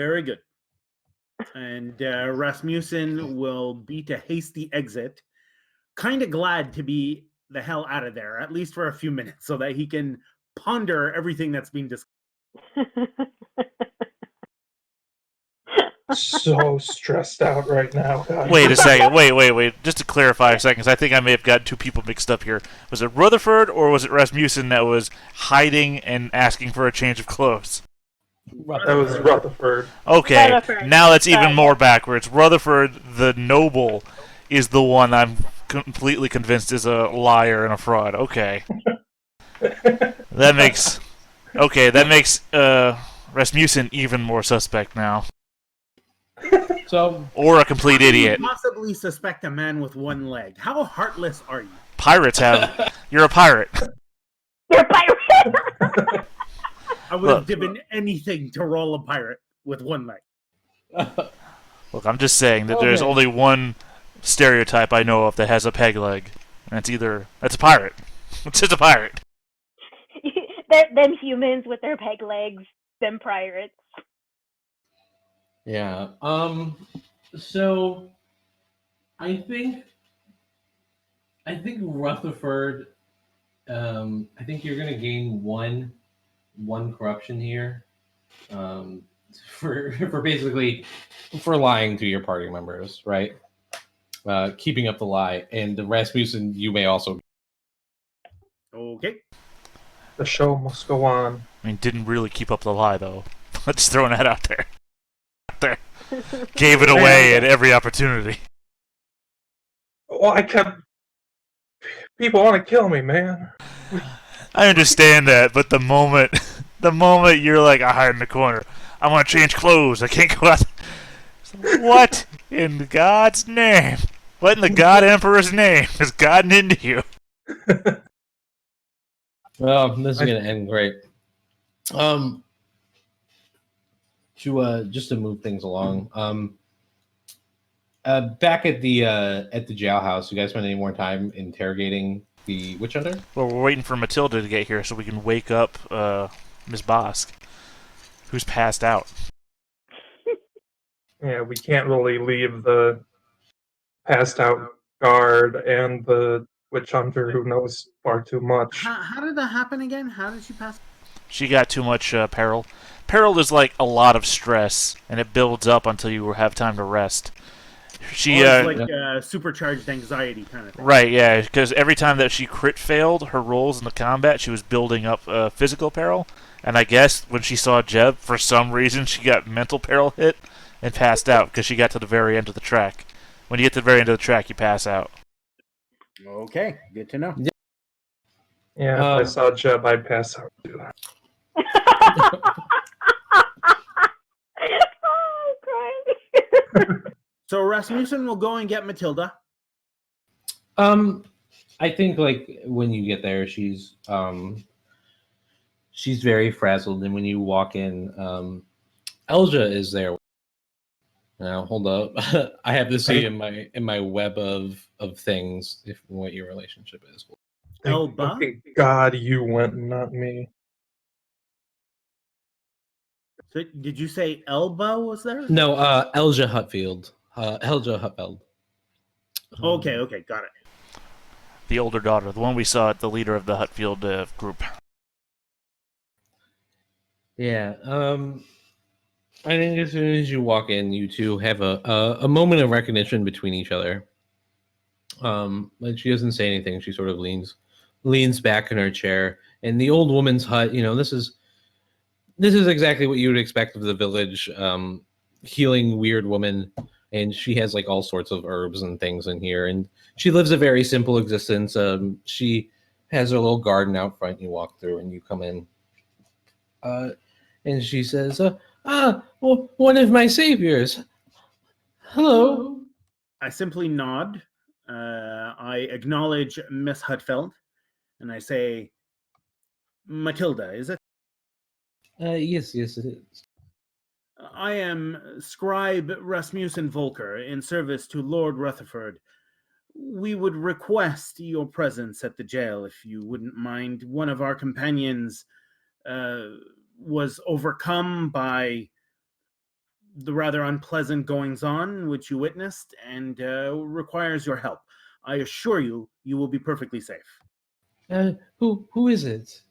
Very good. And Rasmussen will beat a hasty exit, kind of glad to be the hell out of there, at least for a few minutes, so that he can ponder everything that's being discussed. So stressed out right now, guys. Wait a second. Wait. Just to clarify a second, because I think I may have gotten two people mixed up here. Was it Rutherford or was it Rasmussen that was hiding and asking for a change of clothes? That was Rutherford. Okay, Rutherford. now that's even Right. more backwards. Rutherford, the noble, is the one I'm completely convinced is a liar and a fraud. Okay. That makes Rasmussen even more suspect now. So, Or a complete idiot. You possibly suspect a man with one leg. How heartless are you? Pirates have. You're a pirate. You're a pirate. I would have given anything to roll a pirate with one leg. Look, I'm just saying that there's only one stereotype I know of that has a peg leg. And that's a pirate. It's just a pirate. Them humans with their peg legs, them pirates. yeah. So I think Rutherford. I think you're gonna gain one corruption here. For basically for lying to your party members, right? Keeping up the lie, and the Rasmussen, you may also. Okay. The show must go on. I mean, didn't really keep up the lie, though. Just throwing that out there. Gave it away at every opportunity. Well, I kept... People want to kill me, man. I understand that, but the moment you're like, I hide in the corner, I want to change clothes, I can't go out. What in God's name? What in the God Emperor's name has gotten into you? Well, this is going to end great. Just to move things along. Back at the jailhouse, you guys spend any more time interrogating the witch hunter? Well, we're waiting for Matilda to get here so we can wake up Miss Bosk, who's passed out. Yeah, we can't really leave the passed out guard and the witch hunter who knows far too much. How did that happen again? How did she pass? She got too much peril. Peril is like a lot of stress, and it builds up until you have time to rest. She like supercharged anxiety kind of thing. Right, yeah, because every time that she crit failed her rolls in the combat, she was building up physical peril. And I guess when she saw Jeb, for some reason, she got mental peril hit and passed out because she got to the very end of the track. When you get to the very end of the track, you pass out. Okay, good to know. Yeah, if I saw Jeb, I'd pass out too. Oh, crying. So Rasmussen will go and get Matilda. I think like when you get there, she's very frazzled, and when you walk in, Elja is there. Now hold up, I have to see in my web of things if what your relationship is. Elba? Thank God you went, not me. So, did you say Elba was there? No, Elja Hutfield. Elja Hutfeld. Okay, got it. The older daughter, the one we saw at the leader of the Hutfield group. Yeah. I think as soon as you walk in, you two have a moment of recognition between each other. Like she doesn't say anything. She sort of leans back in her chair. And the old woman's hut, this is exactly what you would expect of the village. Healing weird woman, and she has like all sorts of herbs and things in here. And she lives a very simple existence. She has her little garden out front. You walk through, and you come in. And she says, well, one of my saviors. Hello. I simply nod. I acknowledge Miss Hutfeld, and I say, Matilda, is it? Yes, it is. I am Scribe Rasmussen Volker, in service to Lord Rutherford. We would request your presence at the jail, if you wouldn't mind. One of our companions was overcome by the rather unpleasant goings-on which you witnessed and requires your help. I assure you, you will be perfectly safe. Who is it?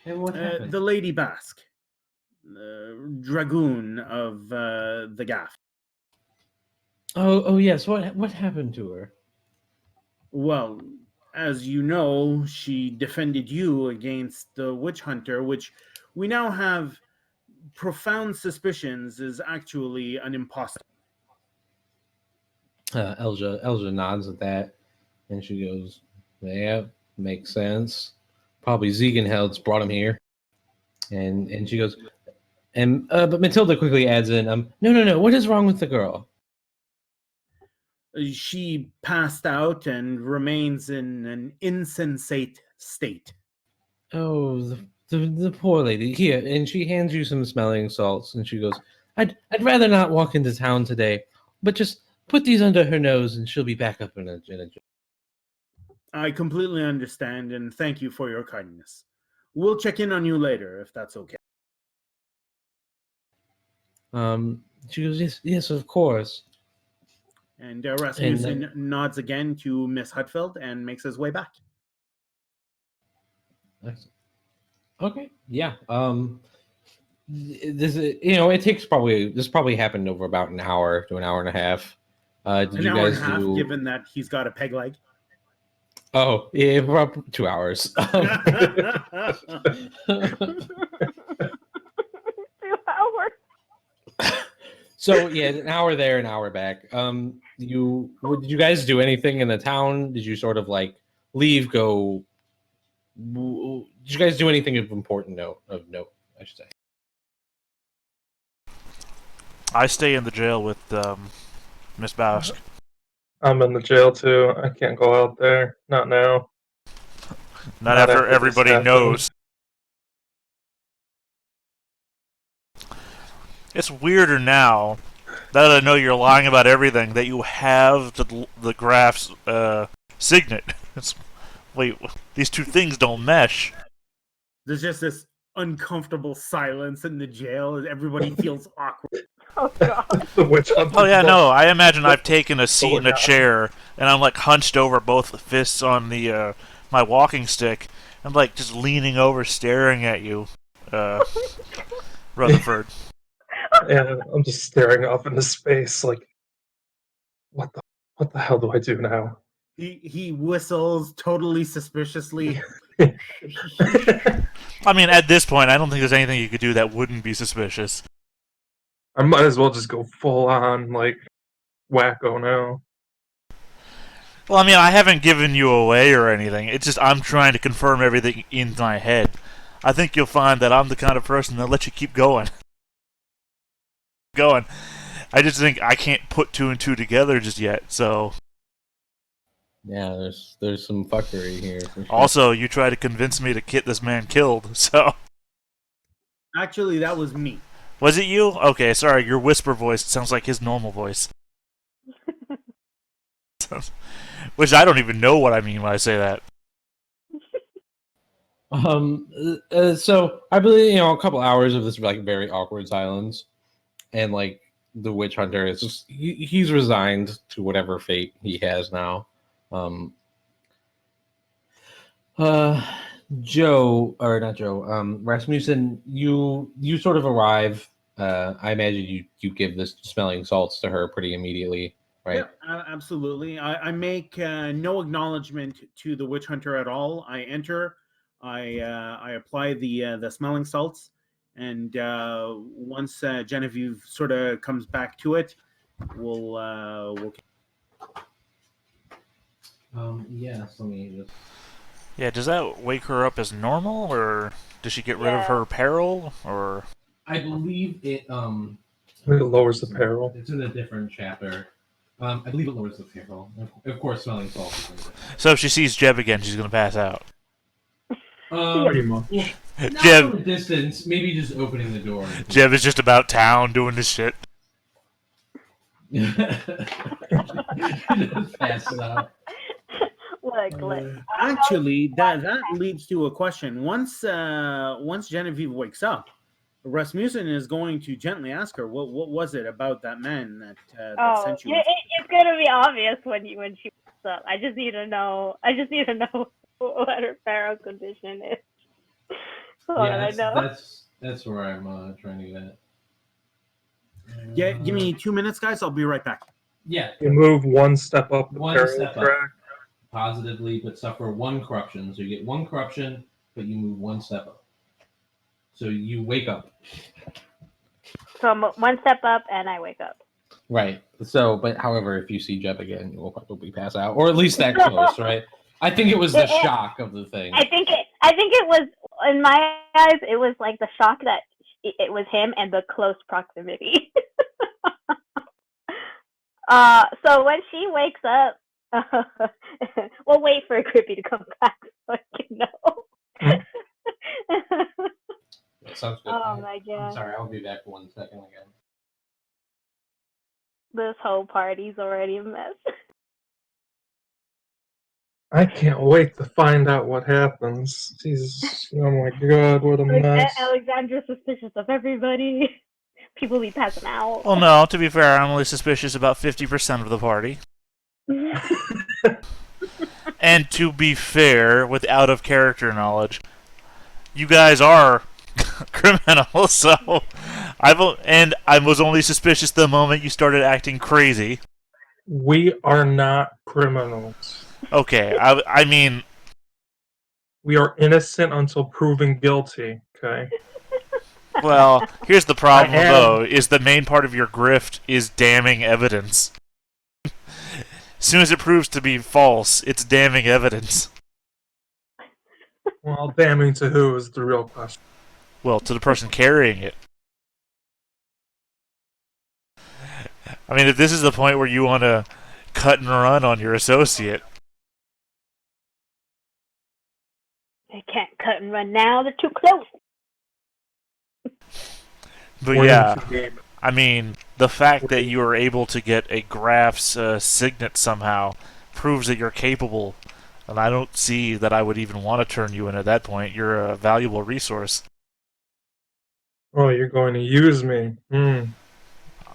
And what happened? The Lady Basque, dragoon of the Gaff. Oh yes. What happened to her? Well, as you know, she defended you against the witch hunter, which we now have profound suspicions is actually an imposter. Elja nods at that, and she goes, "Yeah, makes sense. Probably Ziegenheld's brought him here." And she goes, but Matilda quickly adds in, no. What is wrong with the girl? She passed out and remains in an insensate state. Oh, the poor lady. Here, and she hands you some smelling salts, and she goes, I'd rather not walk into town today, but just put these under her nose, and she'll be back up in a I completely understand, and thank you for your kindness. We'll check in on you later, if that's okay. She goes, yes, of course. And Rasmussen nods again to Miss Hutfeld and makes his way back. Okay, yeah. This is, it takes this probably happened over about an hour to an hour and a half. Did An you hour guys and a half, do? given that he's got a peg leg. Oh, yeah, about 2 hours. 2 hours. So yeah, an hour there, an hour back. Did you guys do anything in the town? Did you sort of like leave? Go? Did you guys do anything of important note? I should say. I stay in the jail with Miss Basque. I'm in the jail too. I can't go out there. Not now. Not after after this everybody happened. knows. It's weirder now that I know you're lying about everything that you have the Graph's signet. Wait, these two things don't mesh. There's just this uncomfortable silence in the jail. Everybody feels awkward. Oh god. The witch hunter. Oh yeah, no. I imagine I've taken a seat in a God. chair and I'm like hunched over, both fists on the my walking stick. I'm like just leaning over, staring at you, Rutherford. And I'm just staring off into space, like, what the hell do I do now? He whistles totally suspiciously. I mean, at this point, I don't think there's anything you could do that wouldn't be suspicious. I might as well just go full on like wacko now. Well, I mean, I haven't given you away or anything. It's just I'm trying to confirm everything in my head. I think you'll find that I'm the kind of person that lets you keep going. I just think I can't put two and two together just yet, so... Yeah, there's some fuckery here. For sure. Also, you try to convince me to get this man killed, so... Actually, that was me. Was it you? Okay, sorry, your whisper voice sounds like his normal voice. Which I don't even know what I mean when I say that. So I believe a couple hours of this like very awkward silence, and like the witch hunter is just he's resigned to whatever fate he has now. Rasmussen, you sort of arrive. I imagine you give this smelling salts to her pretty immediately, right? Yeah, absolutely. I make no acknowledgement to the witch hunter at all. I enter, I apply the smelling salts, and once Genevieve sort of comes back to it, we'll. Yes. Let me just. Yeah, does that wake her up as normal, or does she get rid of Yeah. her peril, or... I believe it. It lowers the peril. It's in a different chapter. I believe it lowers the peril. Of course, smelling salt. So if she sees Jeb again, she's gonna pass out. Pretty much. Not Jeb- from a distance. Maybe just opening the door. Jeb is just about town doing this shit. Just pass it out. Like, Actually, that leads to a question. Once Genevieve wakes up, Rasmussen is going to gently ask her, "What was it about that man that Oh, sent you?" it's gonna be obvious when she wakes up. I just need to know. I just need to know what her pharaoh condition is. So that I know. That's where I'm trying to get. Yeah, give me 2 minutes, guys. I'll be right back. Yeah, You move one step up the One peril step up. track. positively, but suffer one corruption. So you get one corruption, but you move one step up. So you wake up. So I'm one step up and I wake up. Right. So, but however, if you see Jeb again, you will probably pass out, or at least that close, right? I think it was the shock of the thing. I think it was, in my eyes, it was like the shock that it was him and the close proximity. So when she wakes up, we'll wait for Crippy to come back so I can know. Yeah, sounds good. Oh my god. I'm sorry, I'll be back 1 second again. This whole party's already a mess. I can't wait to find out what happens. Jesus, oh my god, what a mess. Alexandra's suspicious of everybody. People be passing out. Well, no, to be fair, I'm only suspicious about 50% of the party. And to be fair, with out of character knowledge, you guys are criminals, so I was only suspicious the moment you started acting crazy. We are not criminals. Okay, I mean, We are innocent until proven guilty, okay? well, here's the problem, I am. though, is the main part of your grift is damning evidence. As soon as it proves to be false, it's damning evidence. Well, damning to who is the real question. Well, to the person carrying it. I mean, if this is the point where you want to cut and run on your associate. They can't cut and run now, they're too close. But Or yeah, into game. I mean, the fact that you are able to get a graph's signet somehow proves that you're capable. And I don't see that I would even want to turn you in at that point. You're a valuable resource. Oh, you're going to use me.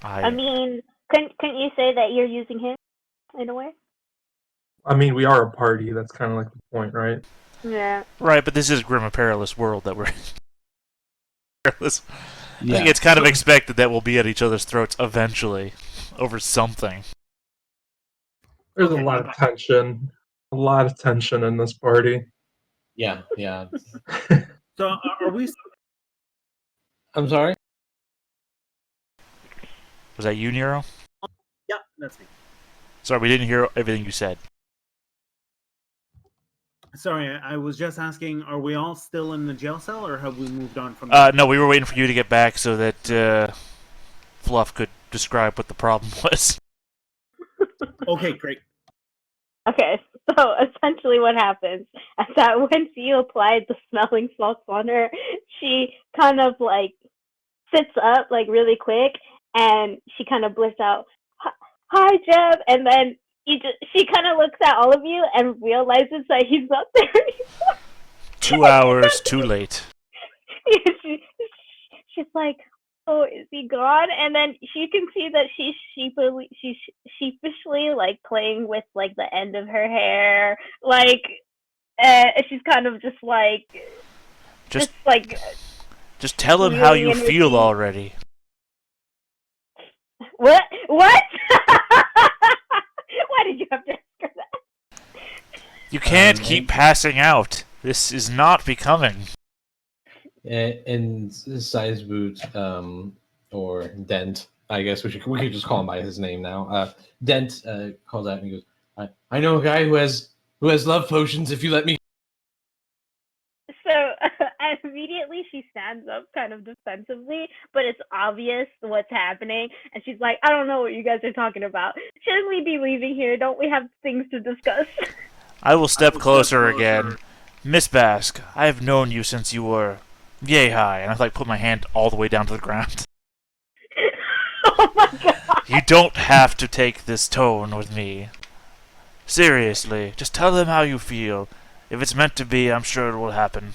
I mean, couldn't you say that you're using him in a way? I mean, we are a party. That's kind of like the point, right? Yeah. Right, but this is a grim and perilous world that we're in. Perilous. I Yeah. think it's kind of expected that we'll be at each other's throats eventually over something. There's a lot of tension. A lot of tension in this party. Yeah. So are we? I'm sorry? Was that you, Nero? Yeah, that's me. Sorry, we didn't hear everything you said. Sorry, I was just asking, are we all still in the jail cell, or have we moved on from that? No, we were waiting for you to get back so that Fluff could describe what the problem was. Okay, great. Okay, so essentially what happens is that when you applied the smelling salts on her, she kind of like sits up like really quick and she kind of blurts out, "Hi, Jeb," and then she kind of looks at all of you and realizes that he's not there anymore. 2 hours too late. She's like, "Oh, is he gone?" And then you can see that she's sheepishly like playing with like the end of her hair, like she's kind of just like Just like Just tell him how really you energy. feel already. What? Why did you have to ask her that? You can't keep passing out. This is not becoming. And Size Boot, or Dent, I guess we could just call him by his name now. Dent calls out and he goes, I know a guy who has love potions if you let me. So immediately she stands up kind of defensively, but it's obvious what's happening. And she's like, "I don't know what you guys are talking about. Shouldn't we be leaving here? Don't we have things to discuss?" I will step closer again. Miss Bask, I have known you since you were yay high, and I like put my hand all the way down to the ground. Oh my god. You don't have to take this tone with me. Seriously, just tell them how you feel. If it's meant to be, I'm sure it will happen.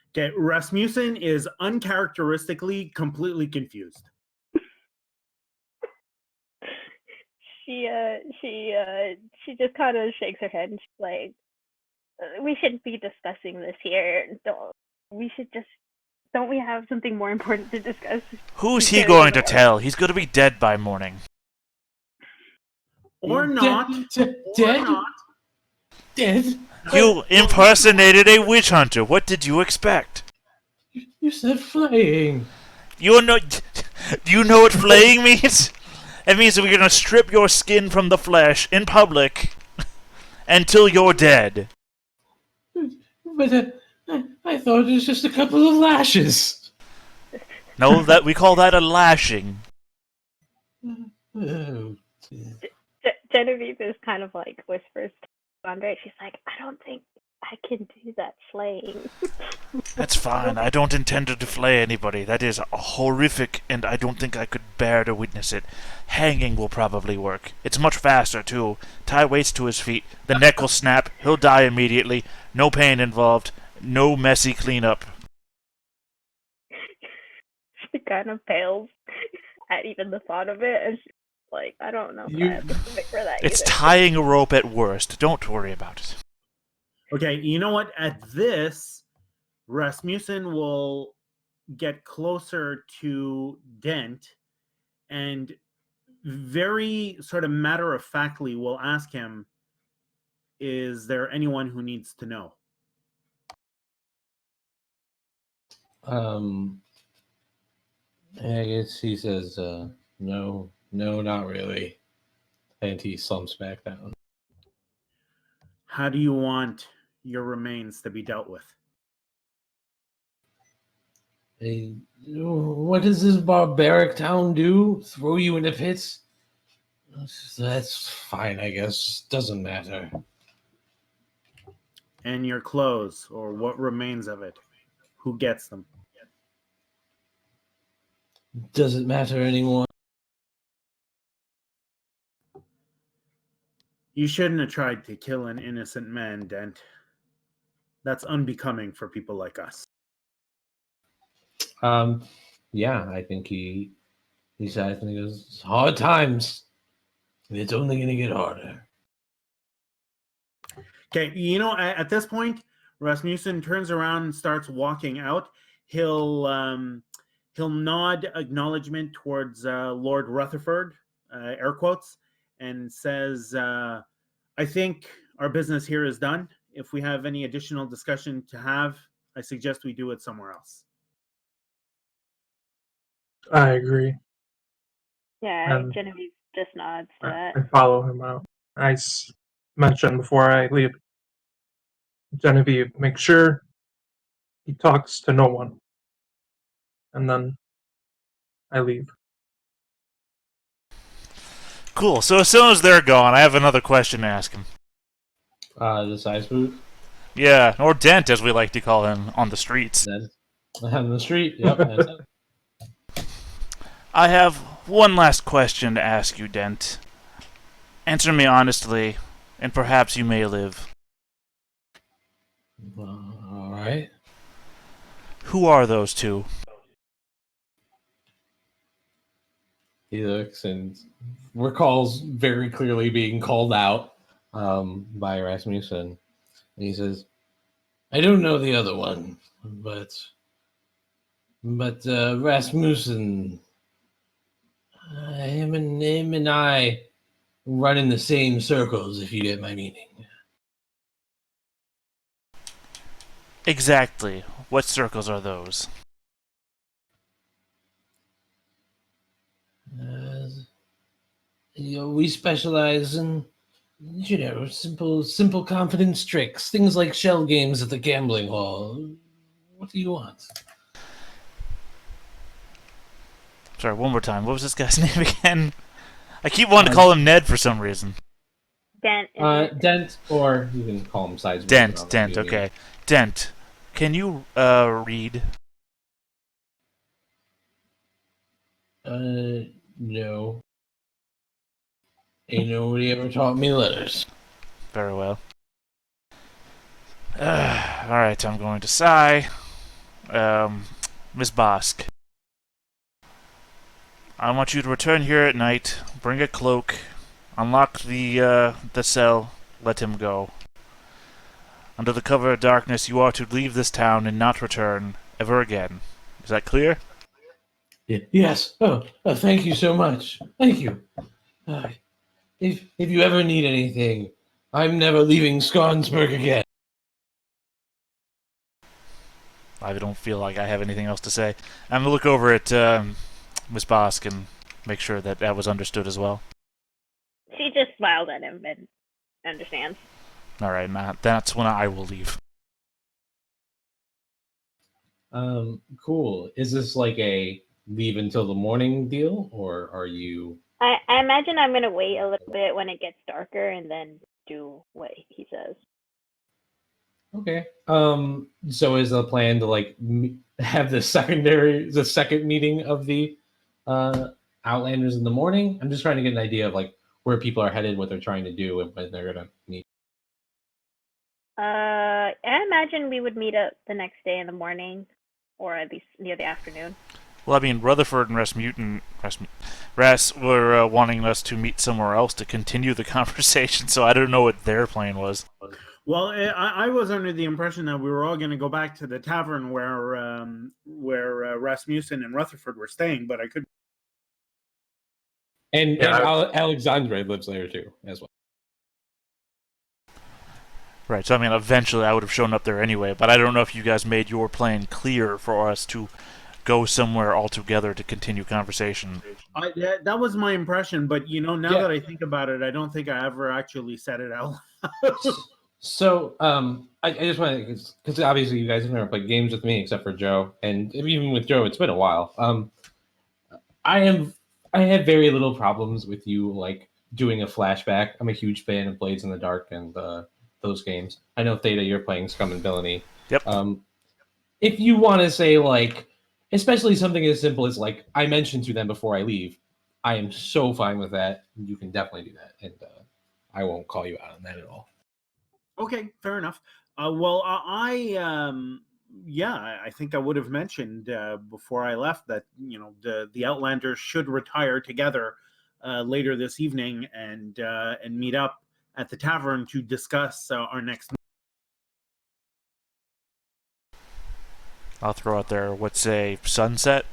Okay, Rasmussen is uncharacteristically completely confused. She just kind of shakes her head and she's like, "We shouldn't be discussing this here. Don't we have something more important to discuss?" Who's She he carries going it to away. tell? He's going to be dead by morning. Or not. Or Dead? not. Dead? You impersonated a witch hunter. What did you expect? You said flaying. You know what flaying means? It means that we're going to strip your skin from the flesh in public until you're dead. But I thought it was just a couple of lashes. No, that we call that a lashing. Oh. Genevieve is kind of like whispers to Andre. She's like, "I don't think I can do that flaying." That's fine. I don't intend to deflay anybody. That is horrific, and I don't think I could bear to witness it. Hanging will probably work. It's much faster, too. Tie weights to his feet. The neck will snap. He'll die immediately. No pain involved. No messy cleanup. She kind of pales at even the thought of it, and she's like, "I don't know if I have the stomach for that It's either." tying a rope at worst. Don't worry about it. Okay, you know what? At this, Rasmussen will get closer to Dent and very sort of matter-of-factly will ask him, is there anyone who needs to know? I guess he says, no, not really. And he slumps back down. How do you want your remains to be dealt with? Hey, what does this barbaric town do? Throw you into pits? That's fine, I guess. Doesn't matter. And your clothes, or what remains of it? Who gets them? Doesn't matter anymore. You shouldn't have tried to kill an innocent man, Dent. That's unbecoming for people like us. Yeah, I think he said, I think it was hard times. And it's only going to get harder. Okay, you know, at this point, Rasmussen turns around and starts walking out. He'll nod acknowledgement towards Lord Rutherford, air quotes, and says, "I think our business here is done. If we have any additional discussion to have, I suggest we do it somewhere else." I agree. Yeah, Genevieve just nods to that. I follow him out. I mentioned before I leave, Genevieve, make sure he talks to no one. And then I leave. Cool. So as soon as they're gone, I have another question to ask him. The size boot? Yeah, or Dent, as we like to call him on the streets. On the street? Yep, that's it. I have one last question to ask you, Dent. Answer me honestly, and perhaps you may live. All right. Who are those two? He looks and recalls very clearly being called out by Rasmussen. And he says, I don't know the other one, but Rasmussen, him and I run in the same circles, if you get my meaning. Exactly. What circles are those? We specialize in, simple confidence tricks, things like shell games at the gambling hall. What do you want? Sorry, one more time. What was this guy's name again? I keep wanting to call him Ned for some reason. Dent. Dent, or you can call him Sides. Dent, okay. Dent, can you read? No. Ain't nobody ever taught me letters. Very well. Alright, I'm going to sigh. Miss Bosk, I want you to return here at night, bring a cloak, unlock the cell, let him go. Under the cover of darkness, you are to leave this town and not return ever again. Is that clear? Yes. Thank you so much. Thank you. If you ever need anything, I'm never leaving Scansburg again. I don't feel like I have anything else to say. I'm gonna look over at Miss Bosk and make sure that that was understood as well. She just smiled at him and understands. All right, Matt. That's when I will leave. Cool. Is this like a leave until the morning deal, or are you? I imagine I'm gonna wait a little bit when it gets darker and then do what he says. Okay. So is the plan to like have the second meeting of the Outlanders in the morning? I'm just trying to get an idea of like where people are headed, what they're trying to do, and when they're gonna meet. I imagine we would meet up the next day in the morning, or at least near the afternoon. Well, I mean, Rutherford and Ras were wanting us to meet somewhere else to continue the conversation, so I don't know what their plan was. Well, I was under the impression that we were all going to go back to the tavern where Rasmussen and Rutherford were staying, but I could. And Alexandre lives there too, as well. Right, so I mean, eventually I would have shown up there anyway, but I don't know if you guys made your plan clear for us to go somewhere all together to continue conversation. That was my impression, but now that I think about it, I don't think I ever actually said it out loud. So, I just want to, because obviously you guys have never played games with me except for Joe, and even with Joe, it's been a while. I have very little problems with you like doing a flashback. I'm a huge fan of Blades in the Dark and those games. I know Theta, you're playing Scum and Villainy. Yep. If you want to say like, especially something as simple as like I mentioned to them before I leave, I am so fine with that. You can definitely do that, and I won't call you out on that at all. Okay, fair enough. Well, I think I would have mentioned before I left that the Outlanders should retire together later this evening and meet up at the tavern to discuss our next. I'll throw out there, what's say sunset?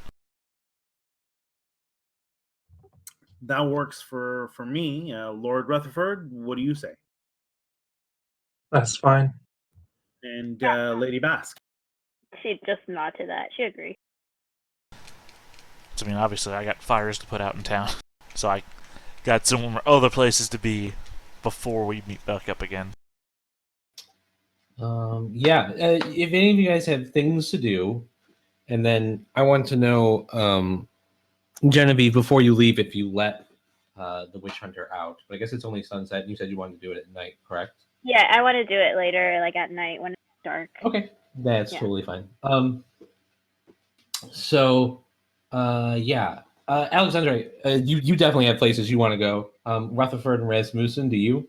That works for me. Lord Rutherford, what do you say? That's fine. And Lady Bask. She'd just nod to that. She agreed. So, I mean, obviously I got fires to put out in town, so I got some other places to be before we meet back up again. If any of you guys have things to do, and then I want to know, Genevieve, before you leave, if you let the witch hunter out. But I guess it's only sunset. And you said you wanted to do it at night, correct? Yeah, I want to do it later, like at night when it's dark. Okay, that's totally fine. Alexandra, you definitely have places you want to go. Rutherford and Rasmussen, do you?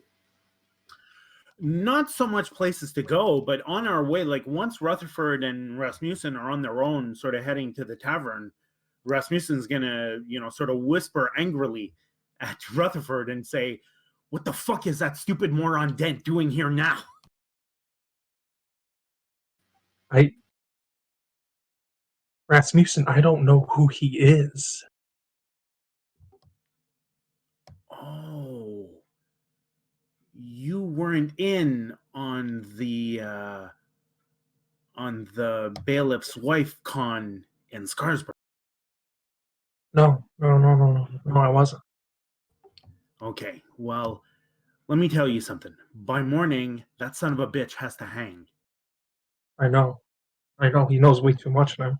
Not so much places to go, but on our way, like once Rutherford and Rasmussen are on their own, sort of heading to the tavern, Rasmussen's gonna, sort of whisper angrily at Rutherford and say, "What the fuck is that stupid moron Dent doing here now?" Rasmussen, I don't know who he is. Oh, you weren't in on the bailiff's wife con in Scarsburg. No, I wasn't. Okay, well, let me tell you something. By morning, that son of a bitch has to hang. I know. He knows way too much now.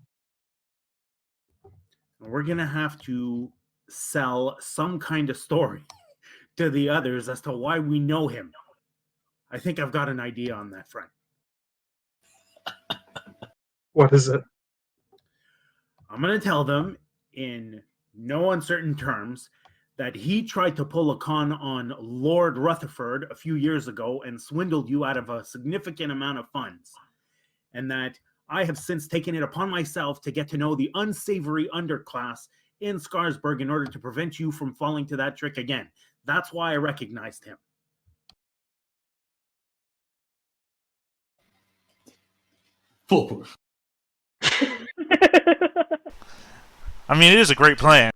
We're going to have to sell some kind of story to the others as to why we know him. I think I've got an idea on that front. What is it? I'm going to tell them in no uncertain terms that he tried to pull a con on Lord Rutherford a few years ago and swindled you out of a significant amount of funds. And that I have since taken it upon myself to get to know the unsavory underclass in Scarsburg in order to prevent you from falling to that trick again. That's why I recognized him. Foolproof. I mean, it is a great plan.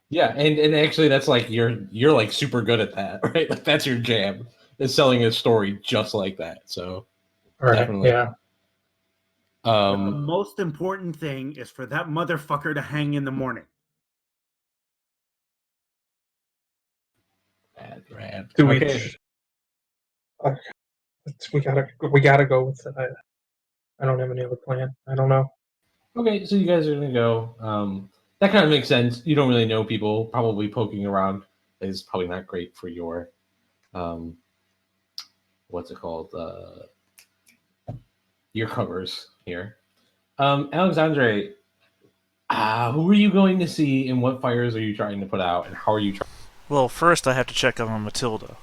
Yeah, and actually, that's like you're like super good at that, right? Like that's your jam, is selling a story just like that. So Right. definitely. Yeah. The most important thing is for that motherfucker to hang in the morning. Rad. Do Okay. we gotta go with it. I don't have any other plan. I don't know. Okay, so you guys are gonna go. That kind of makes sense. You don't really know people. Probably poking around is probably not great for your, what's it called? Your covers here. Alexandre, who are you going to see, and what fires are you trying to put out, and how are you trying? Well, first I have to check on Matilda.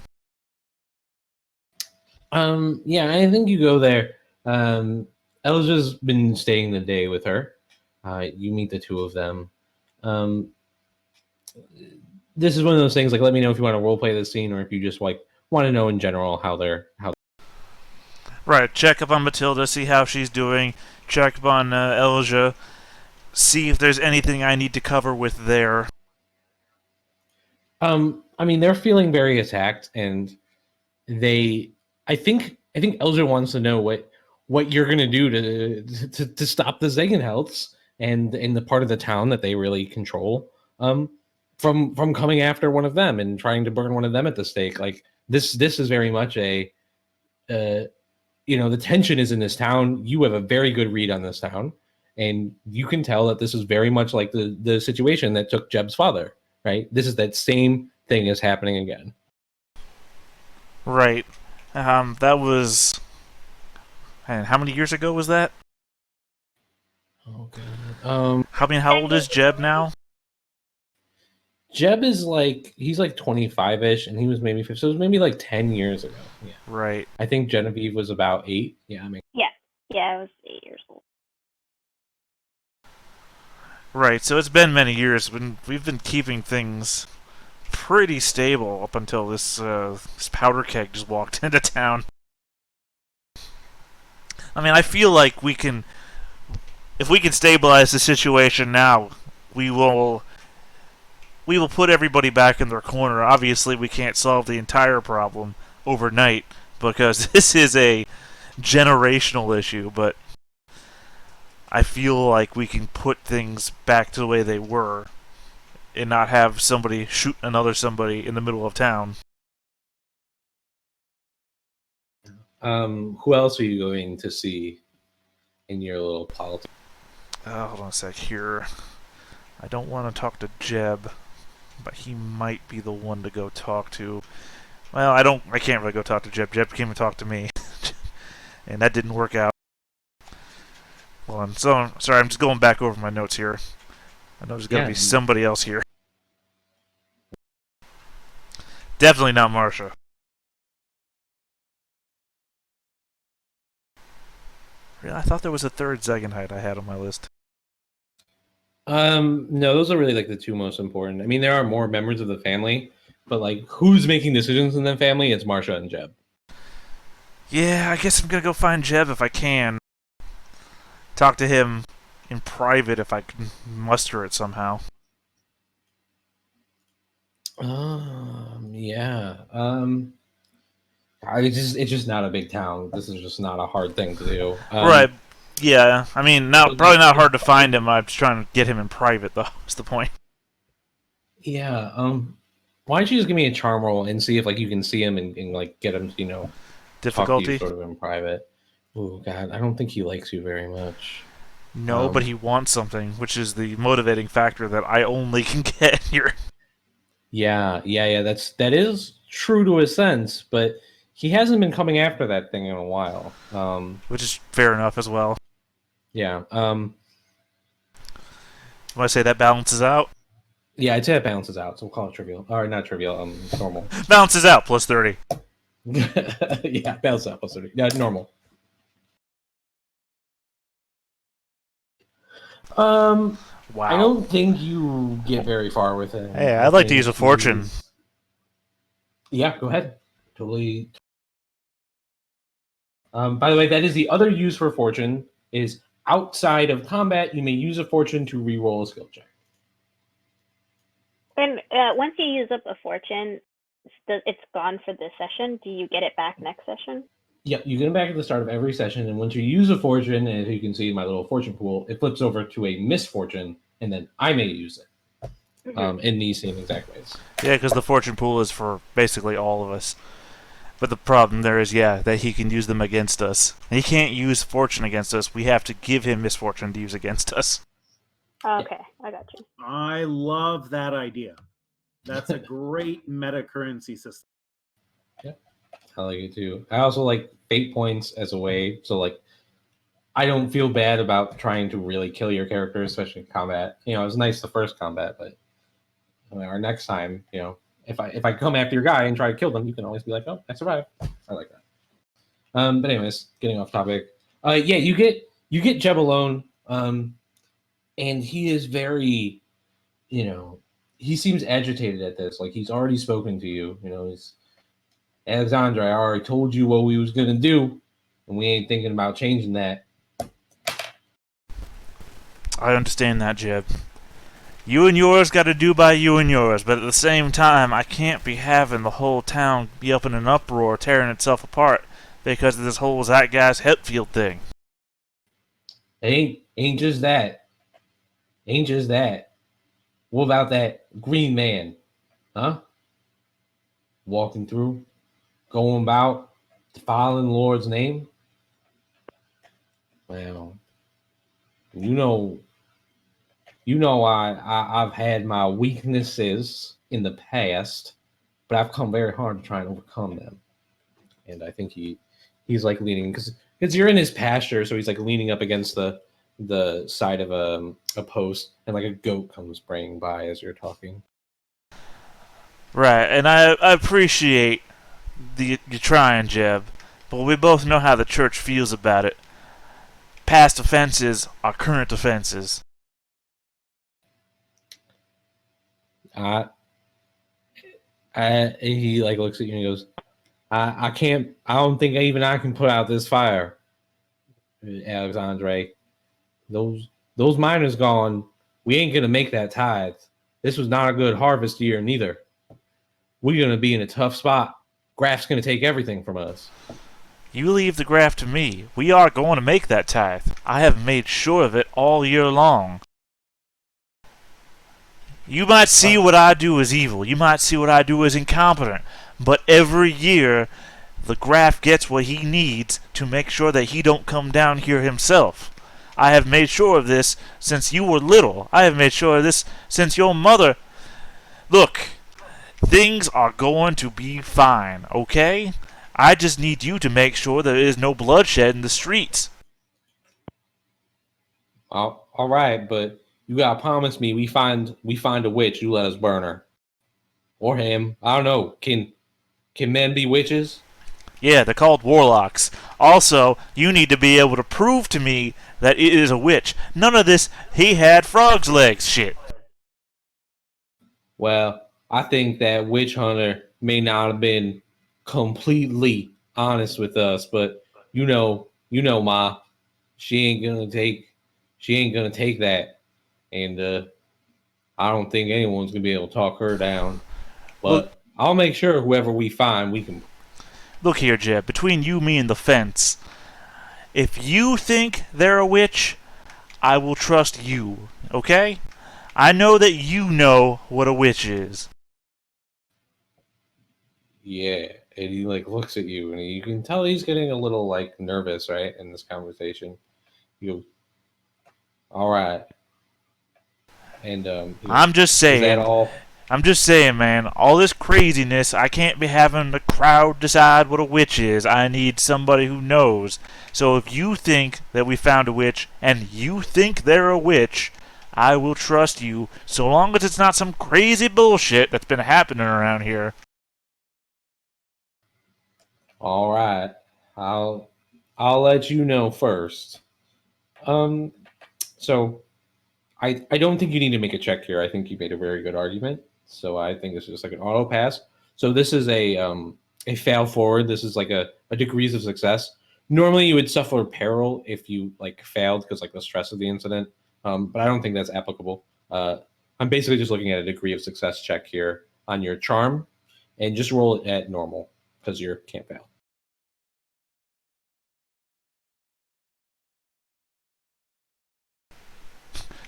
Yeah, I think you go there. Elja's been staying the day with her. You meet the two of them. This is one of those things. Like, let me know if you want to roleplay this scene, or if you just like want to know in general how they're. Right, check up on Matilda, see how she's doing. Check up on Elja, see if there's anything I need to cover with there. I mean, they're feeling very attacked, and I think Elja wants to know what you're gonna do to stop the Zegenhelts and in the part of the town that they really control. From coming after one of them and trying to burn one of them at the stake. Like this is very much a the tension is in this town. You have a very good read on this town, and you can tell that this is very much like the situation that took Jeb's father, right? This is that same thing is happening again. Right. That was... Man, how many years ago was that? Oh god. How old is Jeb now? Jeb is he's 25-ish, and he was maybe 50, so it was maybe 10 years ago. Yeah. Right. I think Genevieve was about 8. Yeah, Yeah, I was 8 years old. Right, so it's been many years. We've been keeping things pretty stable up until this powder keg just walked into town. I mean, I feel like if we can stabilize the situation now, we will put everybody back in their corner. Obviously, we can't solve the entire problem overnight because this is a generational issue, but I feel like we can put things back to the way they were and not have somebody shoot another somebody in the middle of town. Who else are you going to see in your little politics? Hold on a sec here. I don't want to talk to Jeb, but he might be the one to go talk to. Well, I can't really go talk to Jeb. Jeb came and talked to me, and that didn't work out. Well, I'm sorry. I'm just going back over my notes here. I know there's got to be somebody else here. Definitely not Marsha. Really, I thought there was a third Zegenheit I had on my list. No, those are really the two most important. I mean, there are more members of the family, but who's making decisions in the family? It's Marsha and Jeb. Yeah, I guess I'm gonna go find Jeb if I can. Talk to him in private if I can muster it somehow. Yeah. It's just not a big town. This is just not a hard thing to do. Right. Yeah. I mean, probably not hard to find him. I'm just trying to get him in private, though. That's the point. Yeah. Why don't you just give me a charm roll and see if you can see him and get him to difficulty talk to you sort of in private. Oh God, I don't think he likes you very much. No, but he wants something, which is the motivating factor that I only can get here. Yeah. That is true to a sense, but he hasn't been coming after that thing in a while. Which is fair enough as well. Yeah. Want to say that balances out? Yeah, I'd say it balances out. So we'll call it trivial, or not trivial. Normal. Balances out plus 30. Yeah, balances out plus 30. Yeah, normal. Wow. Wow. I don't think you get very far with him. Hey, I I'd like to think use a fortune. he's- Yeah, go ahead. Totally. By the way, that is the other use for fortune. Is outside of combat, you may use a fortune to re-roll a skill check. And once you use up a fortune, it's gone for this session. Do you get it back next session? Yep, you get them back at the start of every session, and once you use a fortune, and as you can see in my little fortune pool, it flips over to a misfortune, and then I may use it in these same exact ways. Yeah, because the fortune pool is for basically all of us. But the problem there is, that he can use them against us. He can't use fortune against us. We have to give him misfortune to use against us. Okay, I got you. I love that idea. That's a great meta currency system. I like it too. I also like fate points as a way, so like I don't feel bad about trying to really kill your character, especially in combat. You know, it was nice the first combat, but our next time, you know, if I come after your guy and try to kill them, you can always be like, oh, I survived. I like that. But anyways, getting off topic. Yeah, you get Jeb alone, and he is very, you know, he seems agitated at this. Like he's already spoken to you. You know, he's Alexandra. I already told you what we was gonna do, and we ain't thinking about changing that. I understand that, Jeb. You and yours got to do by you and yours, but at the same time, I can't be having the whole town be up in an uproar, tearing itself apart because of this whole Zeitgeist Hetfield thing. Ain't just that. Ain't just that. What about that green man? Huh? Walking through, going about, defiling the Lord's name. Well, you know I've had my weaknesses in the past, but I've come very hard to try and overcome them. And I think he's like leaning because you're in his pasture, so he's like leaning up against the side of a post, and like a goat comes braying by as you're talking. Right, and I appreciate you trying, Jeb, but we both know how the church feels about it. Past offenses are current offenses. He like looks at you and he goes, I can't. I don't think even I can put out this fire, Alexandre. Those miners gone. We ain't gonna make that tithe. This was not a good harvest year, neither. We're gonna be in a tough spot. Graft's gonna take everything from us. You leave the graft to me. We are going to make that tithe. I have made sure of it all year long. You might see what I do as evil. You might see what I do as incompetent. But every year, the graft gets what he needs to make sure that he don't come down here himself. I have made sure of this since you were little. I have made sure of this since your mother. Look, things are going to be fine, okay? I just need you to make sure there is no bloodshed in the streets. All right, but you gotta promise me we find a witch, you let us burn her. Or him. I don't know. Can men be witches? Yeah, they're called warlocks. Also, you need to be able to prove to me that it is a witch. None of this he had frog's legs shit. Well, I think that witch hunter may not have been completely honest with us, but you know, Ma, she ain't gonna take that, and I don't think anyone's gonna be able to talk her down. But I'll make sure whoever we find, we can. Look here, Jeb, between you, me, and the fence, if you think they're a witch, I will trust you, okay? I know that you know what a witch is. Yeah, and he like looks at you, and you can tell he's getting a little like nervous, right, in this conversation. You go, all right, and I'm just saying. Is that all? I'm just saying, man, all this craziness, I can't be having the crowd decide what a witch is. I need somebody who knows. So if you think that we found a witch, and you think they're a witch, I will trust you, so long as it's not some crazy bullshit that's been happening around here. All right, I'll let you know first. So I don't think you need to make a check here. I think you made a very good argument. So I think this is just like an auto pass. So this is a fail forward. This is like a degrees of success. Normally you would suffer peril if you like failed because like the stress of the incident. But I don't think that's applicable. I'm basically just looking at a degree of success check here on your charm, and just roll it at normal because you can't fail.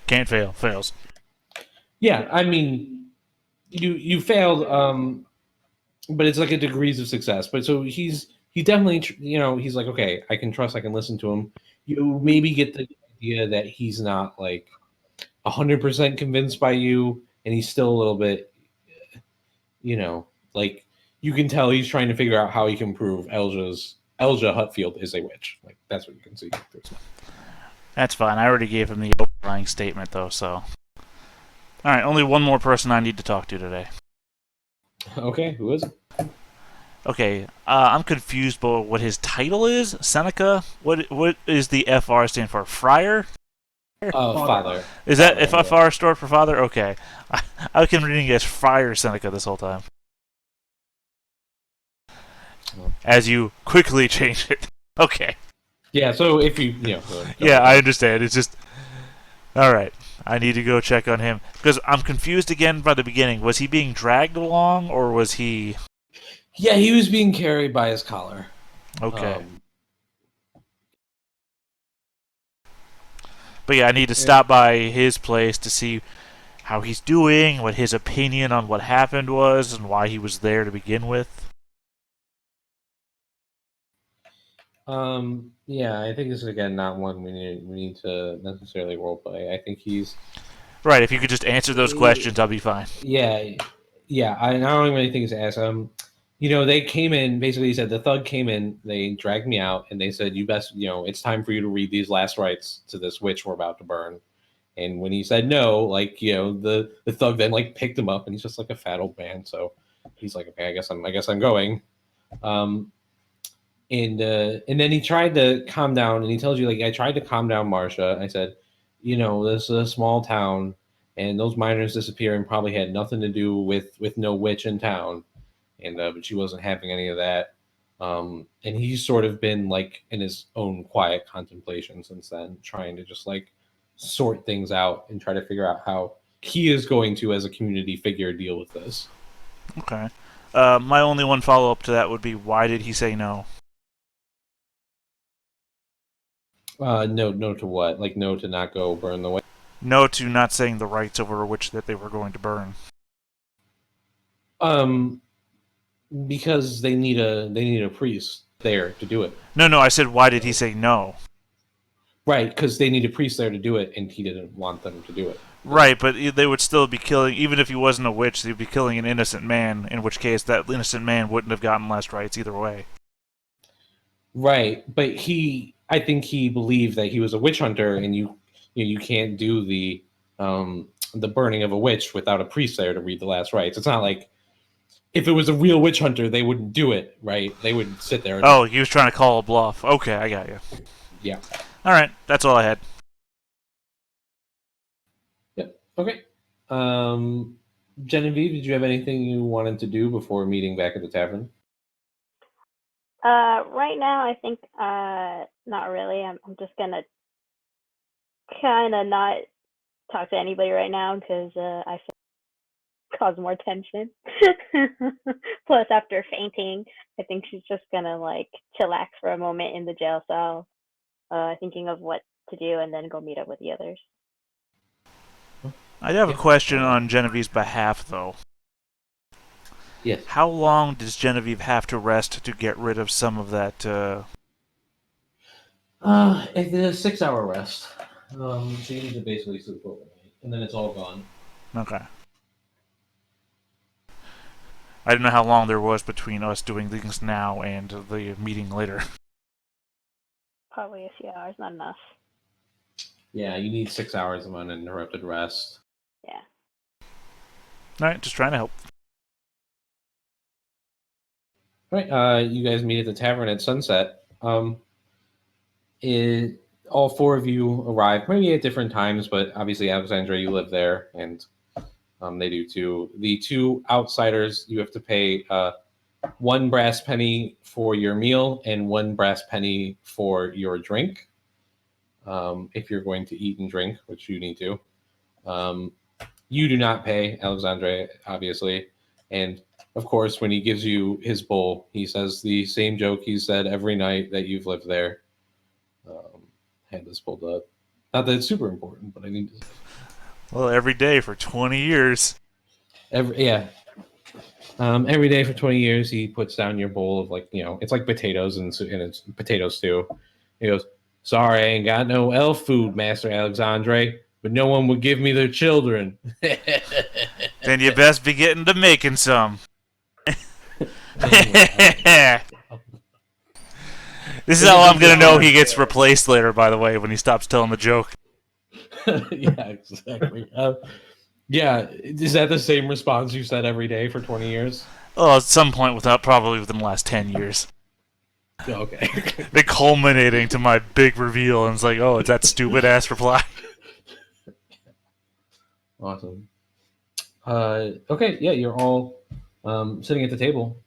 Can't fail. Fails. Yeah, I mean, you failed, but it's like a degrees of success. But so he definitely he's like, okay, I can trust, I can listen to him. You maybe get the idea that he's not like 100% convinced by you, and he's still a little bit, like you can tell he's trying to figure out how he can prove Elja Hutfield is a witch. Like that's what you can see. That's fine. I already gave him the overlying statement, though, so. Alright, only one more person I need to talk to today. Okay, who is it? Okay, I'm confused about what his title is. Seneca? What is the FR stand for? Friar? Father. Is that Father, FR short for father? Okay. I can reading it as Friar Seneca this whole time. As you quickly change it. Okay. Yeah, so if you, Yeah, I understand. It's just... Alright. I need to go check on him. Because I'm confused again by the beginning. Was he being dragged along, or was he... Yeah, he was being carried by his collar. Okay. But yeah, I need to stop by his place to see how he's doing, what his opinion on what happened was, and why he was there to begin with. Yeah, I think this is again not one we need to necessarily roleplay. I think he's Right. If you could just answer those questions, I'll be fine. yeah. I don't really think it's ass. They came in. Basically, he said the thug came in. They dragged me out, and they said, "You best, it's time for you to read these last rites to this witch we're about to burn." And when he said no, like the thug then like picked him up, and he's just like a fat old man. So he's like, "Okay, I guess I'm going." And then he tried to calm down, and he tells you like, I tried to calm down Marcia. I said, this is a small town, and those miners disappearing probably had nothing to do with no witch in town, and but she wasn't having any of that. And he's sort of been like in his own quiet contemplation since then, trying to just like sort things out and try to figure out how he is going to, as a community figure, deal with this. Okay. My only one follow-up to that would be, why did he say no? No to what? Like no to not go burn the witch? No to not saying the rights over a witch that they were going to burn. Because they need a priest there to do it. No, I said, why did he say no? Right, because they need a priest there to do it, and he didn't want them to do it. Right, but they would still be killing, even if he wasn't a witch, they'd be killing an innocent man, in which case that innocent man wouldn't have gotten last rites either way. Right, but I think he believed that he was a witch hunter, and you can't do the burning of a witch without a priest there to read the last rites. It's not like if it was a real witch hunter, they wouldn't do it, right? They would sit there. Oh, he was trying to call a bluff. Okay, I got you. Yeah. All right, that's all I had. Yep. Okay. Genevieve, did you have anything you wanted to do before meeting back at the tavern? Right now, I think not really. I'm just gonna kind of not talk to anybody right now because I feel cause more tension. Plus, after fainting, I think she's just gonna like chillax for a moment in the jail cell, thinking of what to do, and then go meet up with the others. I have a question on Genevieve's behalf, though. Yes. How long does Genevieve have to rest to get rid of some of that? It's a 6-hour rest. So you need to basically sleep overnight, and then it's all gone. Okay. I didn't know how long there was between us doing things now and the meeting later. Probably a few hours, not enough. Yeah, you need 6 hours of uninterrupted rest. Yeah. Alright, just trying to help. All right, you guys meet at the tavern at sunset. all four of you arrive, maybe at different times, but obviously, Alexandra, you live there, and they do too. The two outsiders, you have to pay 1 brass penny for your meal and 1 brass penny for your drink. If you're going to eat and drink, which you need to. You do not pay, Alexandre, obviously. And of course, when he gives you his bowl, he says the same joke he said every night that you've lived there. Had this pulled up. Not that it's super important, but I need to. Well, every day for 20 years. Every day for 20 years, he puts down your bowl of it's like potatoes and it's potato stew. He goes, "Sorry, I ain't got no elf food, Master Alexandre, but no one would give me their children." Then you best be getting to making some. This is how I'm going to know he gets replaced later, by the way, when he stops telling the joke. Yeah, exactly. Yeah, is that the same response you said every day for 20 years? Oh, at some point, probably within the last 10 years. Okay. They culminating to my big reveal, and it's like, oh, it's that stupid-ass reply. Awesome. Okay, yeah, you're all sitting at the table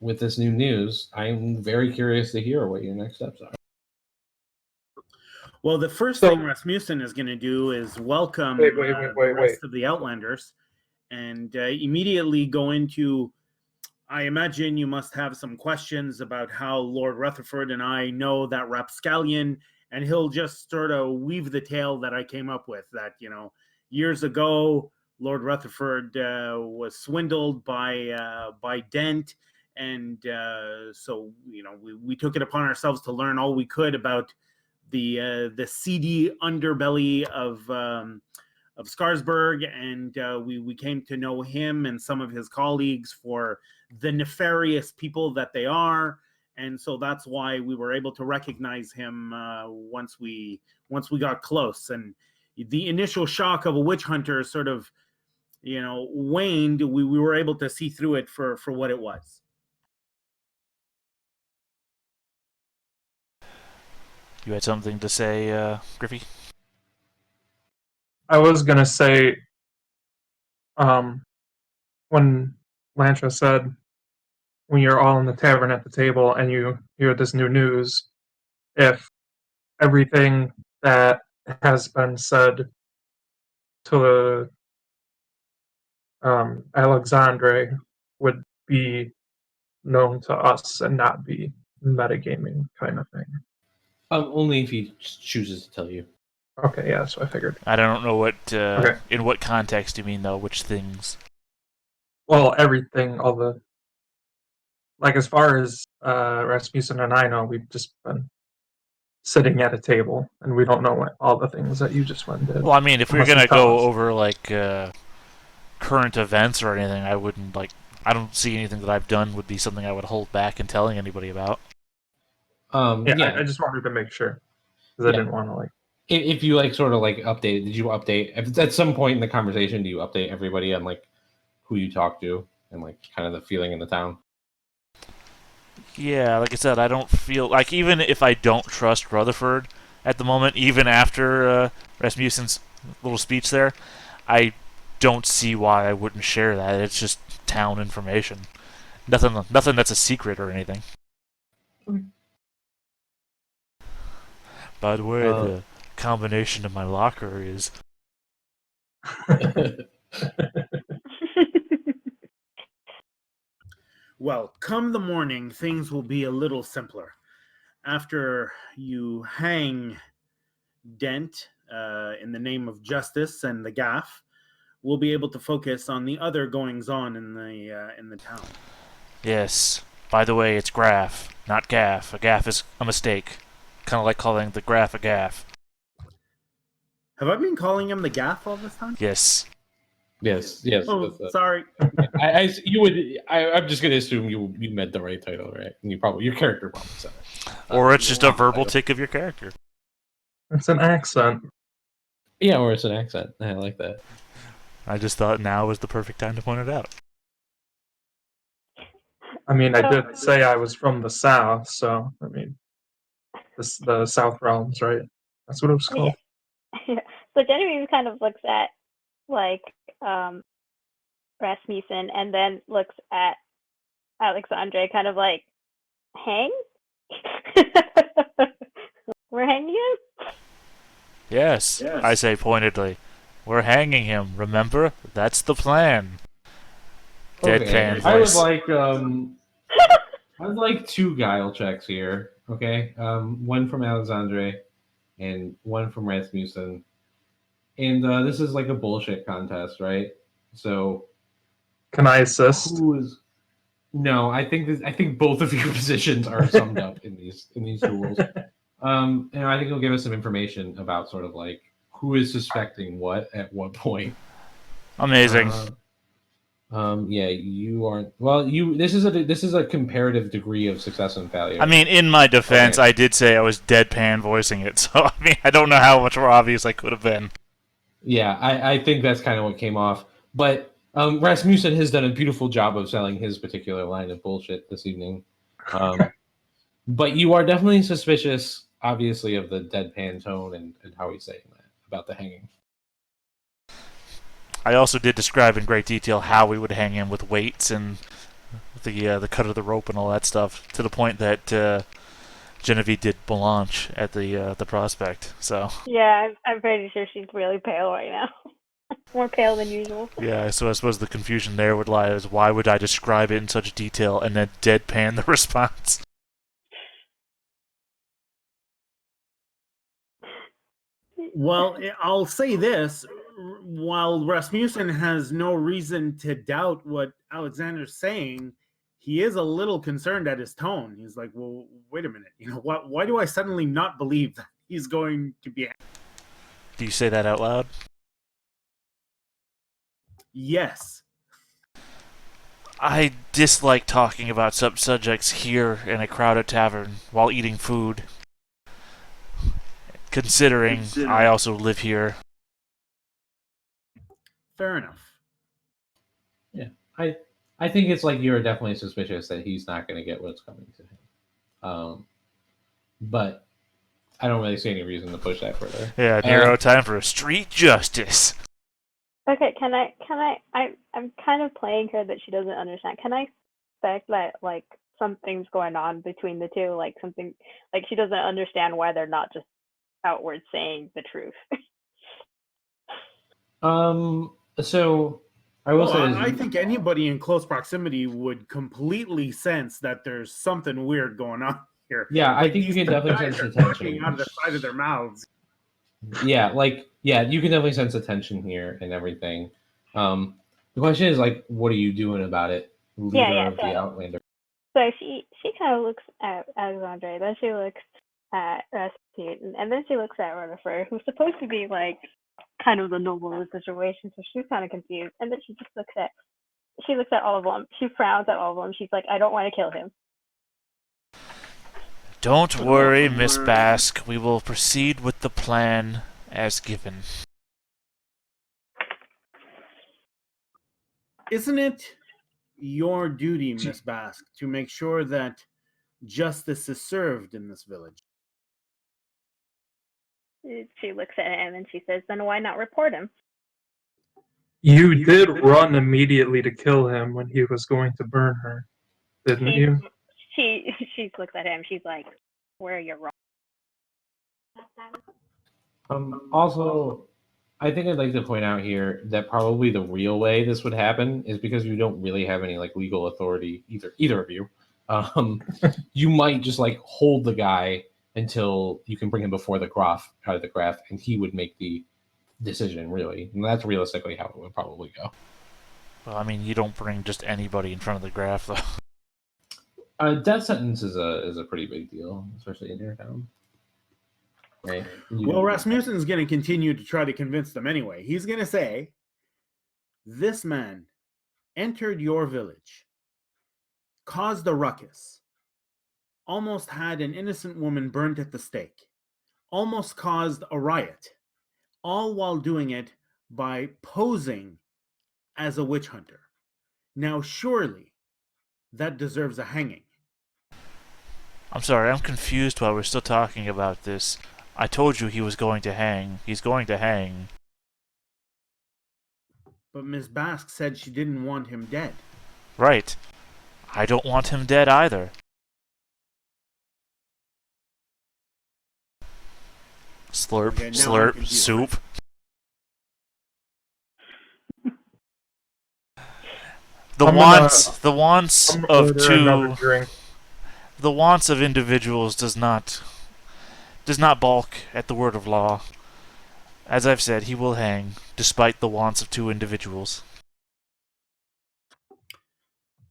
with this new news. I'm very curious to hear what your next steps are. Well, the first thing Rasmussen is going to do is welcome the rest of the Outlanders and immediately go into, I imagine you must have some questions about how Lord Rutherford and I know that rapscallion, and he'll just sort of weave the tale that I came up with, that, years ago, Lord Rutherford was swindled by Dent, and so we took it upon ourselves to learn all we could about the seedy underbelly of Scarsburg, and we came to know him and some of his colleagues for the nefarious people that they are, and so that's why we were able to recognize him once we got close. And the initial shock of a witch hunter sort of waned. We were able to see through it for what it was. You had something to say, Griffey? I was going to say, when Lantra said, when you're all in the tavern at the table and you hear this new news, if everything that has been said to Alexandre would be known to us and not be metagaming kind of thing. Only if he chooses to tell you. Okay, yeah, so I figured. I don't know what Okay. In what context you mean, though. Which things? Well, everything, all the... Like, as far as Rasmussen and I know, we've just been sitting at a table, and we don't know what all the things that you just went did. Well, I mean, if we were Unless you going to tell go us. over, like, current events or anything, I wouldn't, like... I don't see anything that I've done would be something I would hold back in telling anybody about. Yeah. I just wanted to make sure, because I didn't want to, like... If you, like, sort of, like, update... Did you update... If at some point in the conversation, do you update everybody on, like, who you talk to and, like, kind of the feeling in the town? Yeah, like I said, I don't feel... Like, even if I don't trust Rutherford at the moment, even after Rasmussen's little speech there, I don't see why I wouldn't share that. It's just town information. Nothing that's a secret or anything. Okay. By the way, the combination of my locker is... Well, come the morning, things will be a little simpler. After you hang Dent in the name of justice and the gaff, we'll be able to focus on the other goings-on in the town. Yes. By the way, it's Graph, not Gaff. A gaff is a mistake. Kind of like calling the Graph a gaff. Have I been calling him the gaff all this time? Yes. Yes. Oh, sorry. I'm just gonna assume you meant the right title, right? And your character probably said it. Or it's just a verbal tick of your character. It's an accent. Yeah, or it's an accent. I like that. I just thought now was the perfect time to point it out. I mean, I did say I was from the South, so, I mean... the South Realms, right? That's what it was called. Yeah. So Genevieve kind of looks at like Rasmussen and then looks at Alexandre, kind of like, hang? We're hanging him? Yes, I say pointedly. We're hanging him, remember? That's the plan. Deadpan I would voice. like 2 guile checks here. Okay, one from Alexandre and one from Rasmussen. And this is like a bullshit contest, right? So Can I assist? who is? No, I think both of your positions are summed up in these duels. And I think it'll give us some information about sort of like who is suspecting what at what point. Amazing. Yeah, you aren't. Well, this is a comparative degree of success and failure. I mean, in my defense, Okay. I did say I was deadpan voicing it, so I mean, I don't know how much more obvious I could have been. Yeah, I think that's kind of what came off. But Rasmussen has done a beautiful job of selling his particular line of bullshit this evening. But you are definitely suspicious, obviously, of the deadpan tone and how he's saying that about the hanging. I also did describe in great detail how we would hang him with weights and the cut of the rope and all that stuff, to the point that Genevieve did Blanche at the Prospect. So Yeah, I'm pretty sure she's really pale right now. More pale than usual. yeah, so I suppose the confusion there would lie is why would I describe it in such detail and then deadpan the response? Well, I'll say this. While Rasmussen has no reason to doubt what Alexander's saying, he is a little concerned at his tone. He's like, well, wait a minute. Why do I suddenly not believe that he's going to be... Do you say that out loud? Yes. I dislike talking about subjects here in a crowded tavern while eating food. Considering I also live here. Fair enough. Yeah, I think it's like you're definitely suspicious that he's not going to get what's coming to him. But I don't really see any reason to push that further. Yeah, Nero, time for street justice. Okay, I'm kind of playing her that she doesn't understand. Can I expect that, like, something's going on between the two? Like, something, like, she doesn't understand why they're not just outward saying the truth. So I will say I think anybody in close proximity would completely sense that there's something weird going on here. Yeah, I think you can definitely sense the tension out of the side of their mouths. Yeah, you can definitely sense the tension here and everything. The question is, like, what are you doing about it, leader of the Outlander? So she kind of looks at Alexandre, then she looks at Rasputin, and then she looks at Rutherford, who's supposed to be like kind of the noble of the situation, so she's kind of confused. And then she looks at all of them. She frowns at all of them. She's like, I don't want to kill him. Don't worry, Miss Bask. We will proceed with the plan as given. Isn't it your duty, Miss Bask, to make sure that justice is served in this village? She looks at him and she says, then why not report him? You did run immediately to kill him when he was going to burn her, didn't you? She looks at him. She's like, where you're wrong. Also, I think I'd like to point out here that probably the real way this would happen is because you don't really have any like legal authority, either of you. You might just like hold the guy until you can bring him before the Graf, and he would make the decision, really. And that's realistically how it would probably go. Well, I mean, you don't bring just anybody in front of the Graf, though. Death sentence is a pretty big deal, especially in your town. Right? Well, Rasmussen's going to continue to try to convince them anyway. He's going to say, this man entered your village, caused a ruckus, almost had an innocent woman burnt at the stake, almost caused a riot, all while doing it by posing as a witch hunter. Now, surely that deserves a hanging. I'm sorry, I'm confused while we're still talking about this. I told you he was going to hang. He's going to hang. But Miss Bask said she didn't want him dead. Right. I don't want him dead either. Slurp, Okay, now I'm slurp, confused. soup. The I'm wants I'm gonna of order another two drink. the wants of individuals does not balk at the word of law. As I've said, he will hang, despite the wants of two individuals.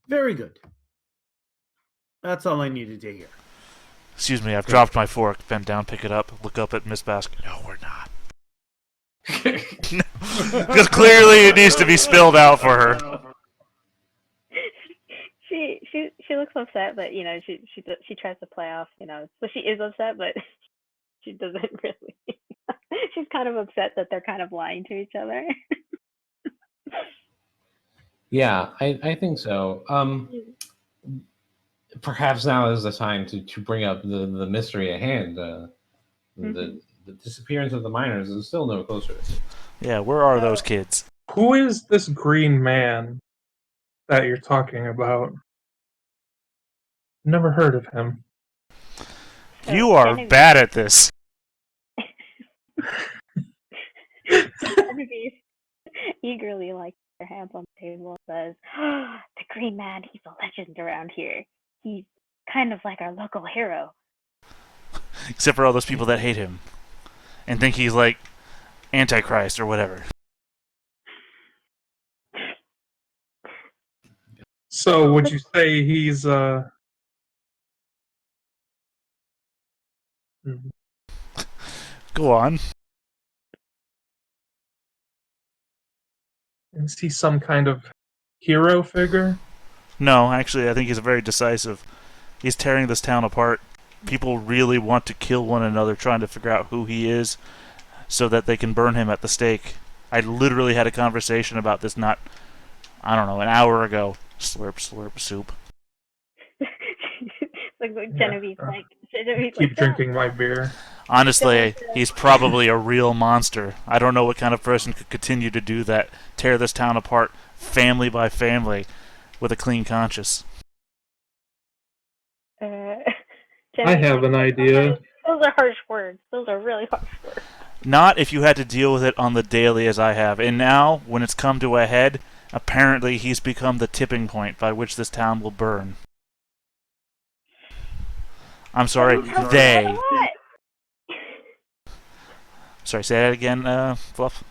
Very good. That's all I needed to hear. Excuse me, I've dropped my fork. Bend down, pick it up, look up at Miss Basket. No, we're not. Because clearly it needs to be spilled out for her. She looks upset, but she tries to play off, so she is upset, but she doesn't really. She's kind of upset that they're kind of lying to each other. Yeah, I think so. Perhaps now is the time to bring up the mystery at hand. The disappearance of the miners is still no closer. Yeah, where are those kids? Who is this green man that you're talking about? Never heard of him. You are Genevieve- bad at this. Genevieve eagerly likes her hands on the table and says, "The Green Man, he's a legend around here. He's kind of like our local hero." Except for all those people that hate him. And think he's like Antichrist or whatever. So would you say he's Go on. is he some kind of hero figure? No, actually, I think he's very decisive. He's tearing this town apart. People really want to kill one another trying to figure out who he is so that they can burn him at the stake. I literally had a conversation about this an hour ago. Slurp, slurp, soup. Genevieve's Keep drinking my beer. Honestly, he's probably a real monster. I don't know what kind of person could continue to do that. Tear this town apart, family by family, with a clean conscience. I have an idea. Those are harsh words. Those are really harsh words. Not if you had to deal with it on the daily as I have. And now, when it's come to a head, apparently he's become the tipping point by which this town will burn. I'm sorry, they. Sorry, say that again, Fluff.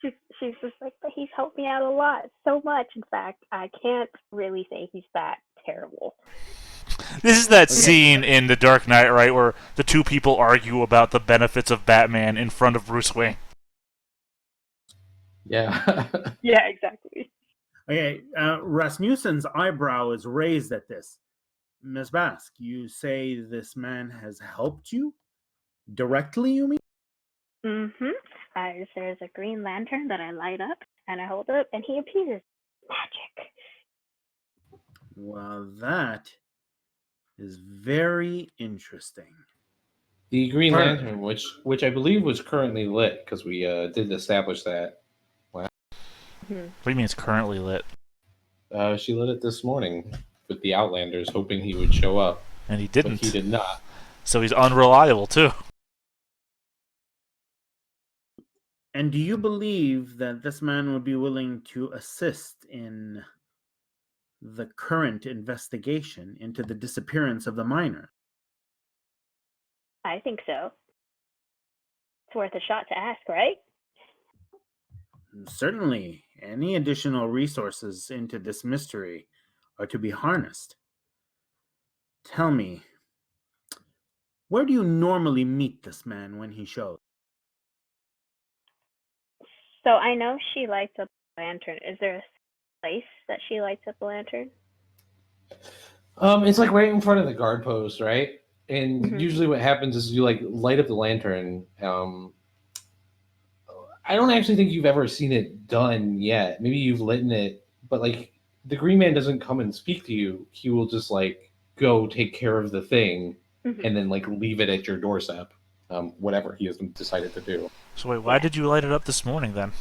She's just like, but he's helped me out a lot, so much. In fact, I can't really say he's that terrible. This is that scene in The Dark Knight, right, where the two people argue about the benefits of Batman in front of Bruce Wayne. Yeah. Yeah, exactly. Okay, Rasmussen's eyebrow is raised at this. Miss Bask, you say this man has helped you? Directly, you mean? There's a green lantern that I light up, and I hold up, and he appears. Magic. Well, that is very interesting. The Green Lantern, which I believe was currently lit, because we did establish that. What do you mean it's currently lit? She lit it this morning with the Outlanders, hoping he would show up. And he didn't. But he did not. So he's unreliable, too. And do you believe that this man would be willing to assist in the current investigation into the disappearance of the miner? I think so. It's worth a shot to ask, right? Certainly, any additional resources into this mystery are to be harnessed. Tell me, where do you normally meet this man when he shows? So I know she lights up a lantern. Is there a place that she lights up a lantern? It's like right in front of the guard post, right? And usually what happens is you like light up the lantern. I don't actually think you've ever seen it done yet. Maybe you've lit it, but like the Green Man doesn't come and speak to you. He will just like go take care of the thing Mhm. and then like leave it at your doorstep, whatever he has decided to do. So wait, why did you light it up this morning then?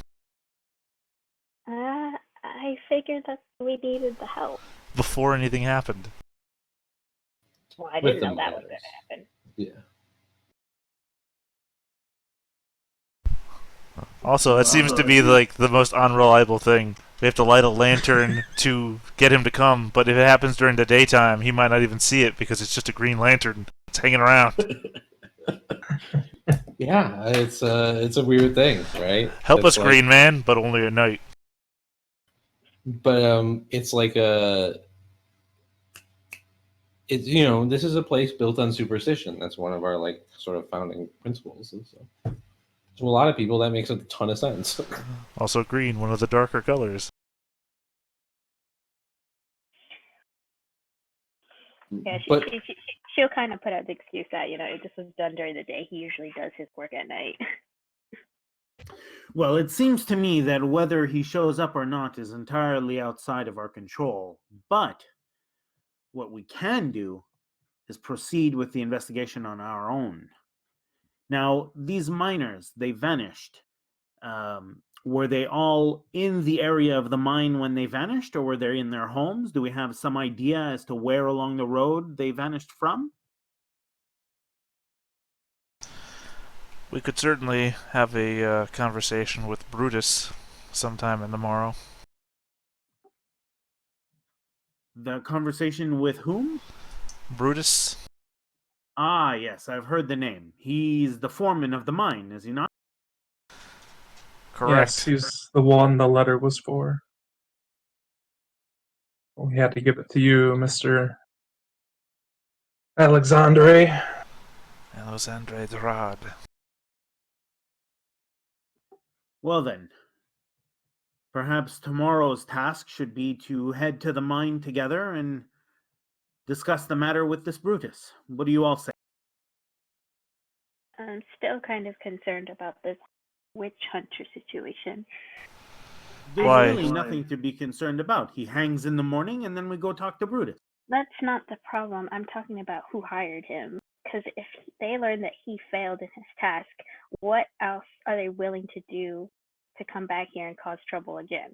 I figured that we needed the help. Before anything happened. Well, I With didn't the know that was miners. going to happen. Yeah. Also, it seems to be like the most unreliable thing. We have to light a lantern to get him to come, but if it happens during the daytime, he might not even see it because it's just a green lantern. It's hanging around. Yeah, it's a weird thing, right? Help It's us, Green Man, but only at night. But it's like it's this is a place built on superstition. That's one of our like sort of founding principles. And so to a lot of people, that makes a ton of sense. Also green, one of the darker colors. Yeah, But she'll kind of put out the excuse that, this was done during the day. He usually does his work at night. Well, it seems to me that whether he shows up or not is entirely outside of our control. But what we can do is proceed with the investigation on our own. Now, these miners, they vanished. Were they all in the area of the mine when they vanished, or were they in their homes? Do we have some idea as to where along the road they vanished from? We could certainly have a conversation with Brutus sometime in the morrow. The conversation with whom? Brutus? Ah, yes, I've heard the name. He's the foreman of the mine, is he not? Correct. Yes, he's the one the letter was for. We had to give it to you, Mr. Alexandre. Alexandre Drad. Well then, perhaps tomorrow's task should be to head to the mine together and discuss the matter with this Brutus. What do you all say? I'm still kind of concerned about this witch hunter situation. There's Why? really nothing to be concerned about. He hangs in the morning and then we go talk to Brutus. That's not the problem. I'm talking about who hired him. Because if they learn that he failed in his task, what else are they willing to do to come back here and cause trouble again?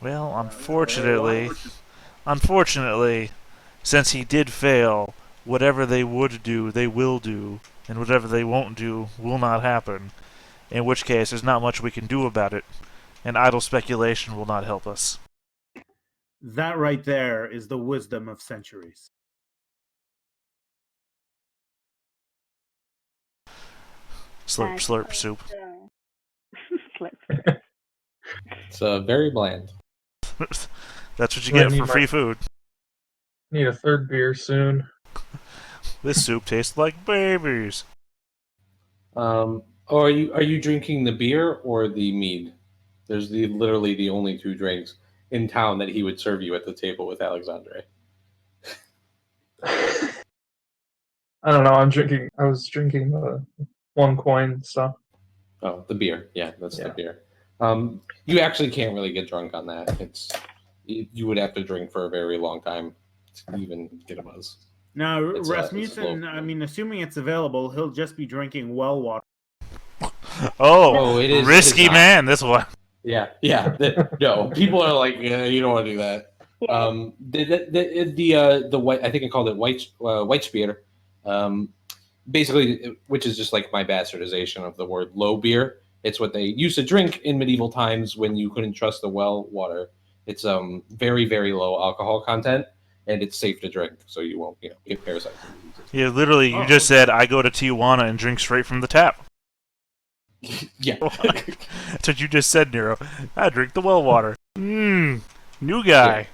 Well, unfortunately, since he did fail, whatever they would do, they will do, and whatever they won't do will not happen. In which case, there's not much we can do about it, and idle speculation will not help us. That right there is the wisdom of centuries. Slurp, slurp, soup. Slurp. it's very bland. That's what you Well, I get need for my- free food. Need a third beer soon. This soup tastes like babies. Are you drinking the beer or the mead? There's literally the only two drinks in town that he would serve you at the table with Alexandre. I don't know. I was drinking the one coin stuff. Oh, the beer. Yeah, that's the Yeah. beer. You actually can't really get drunk on that. You would have to drink for a very long time to even get a buzz. Now, It's Rasmussen, low. I mean, assuming it's available, he'll just be drinking well water. Oh, it is risky not. man, this one. Yeah. No, people are like, you don't want to do that. Yeah. The white, I think I called it white spear, basically, which is just like my bastardization of the word low beer. It's what they used to drink in medieval times when you couldn't trust the well water. It's very, very low alcohol content, and it's safe to drink, so you won't get parasites and diseases. Yeah, literally, you just said, I go to Tijuana and drink straight from the tap. Yeah. That's what you just said, Nero. I drink the well water. New guy.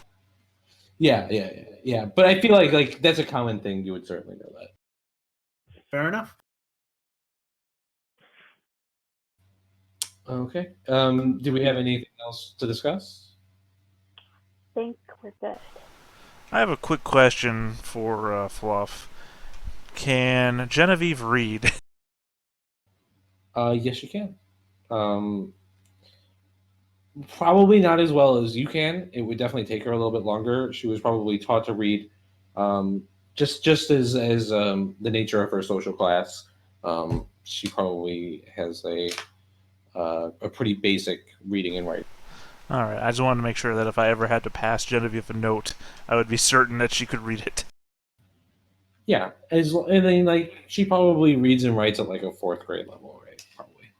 Yeah. But I feel like that's a common thing. You would certainly know that. Fair enough. Okay. Do we have anything else to discuss? I think we're good. I have a quick question for Fluff. Can Genevieve read? Yes, you can. Probably not as well as you can. It would definitely take her a little bit longer. She was probably taught to read, just as the nature of her social class. She probably has a pretty basic reading and writing. All right. I just wanted to make sure that if I ever had to pass Genevieve a note, I would be certain that she could read it. Yeah, and then like she probably reads and writes at like a 4th grade level, right? Probably.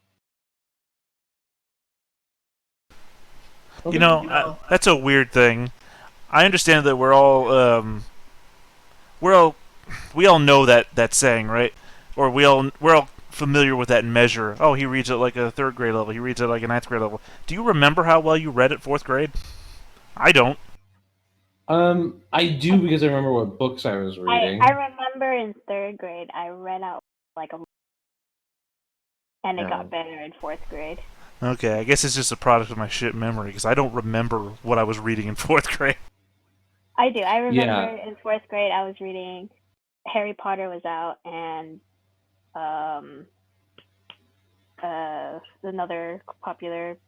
You know, that's a weird thing. I understand that we all know that saying, right? Or we're all familiar with that measure. Oh, he reads at like a 3rd grade level. He reads at like a 9th grade level. Do you remember how well you read at 4th grade? I don't. I do because I remember what books I was reading. I remember in 3rd grade I read out like a, and it got better in 4th grade. Okay, I guess it's just a product of my shit memory because I don't remember what I was reading in 4th grade. I do. I remember in 4th grade I was reading Harry Potter was out and another popular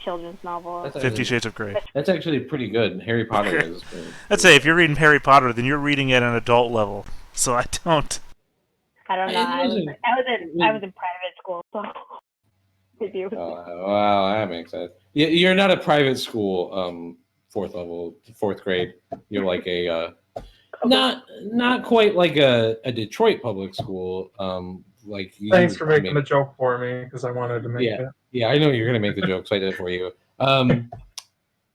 children's novel. 50 Shades of Grey. That's actually pretty good. Harry Potter is. I'd say if you're reading Harry Potter, then you're reading at an adult level. So I don't. I don't know. I was in private school, so maybe it was. Wow, that makes sense. You're not a private school. 4th grade. You're like a not quite like a Detroit public school. Like Thanks for making the joke for me because I wanted to make it. Yeah, I know you're gonna make the joke, so I did it for you.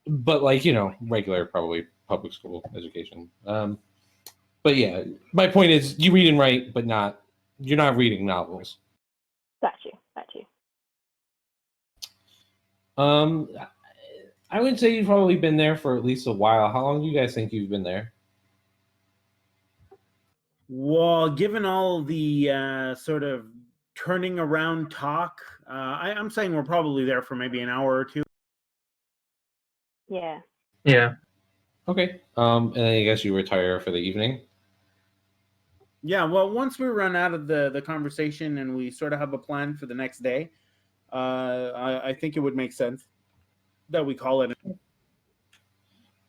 But like regular probably public school education. But yeah, my point is you read and write, but you're not reading novels. Got you. I would say you've probably been there for at least a while. How long do you guys think you've been there? Well, given all the sort of turning around talk, I'm saying we're probably there for maybe an hour or two. Yeah. Yeah. Okay. And then I guess you retire for the evening. Yeah. Well, once we run out of the conversation and we sort of have a plan for the next day, I think it would make sense that we call it.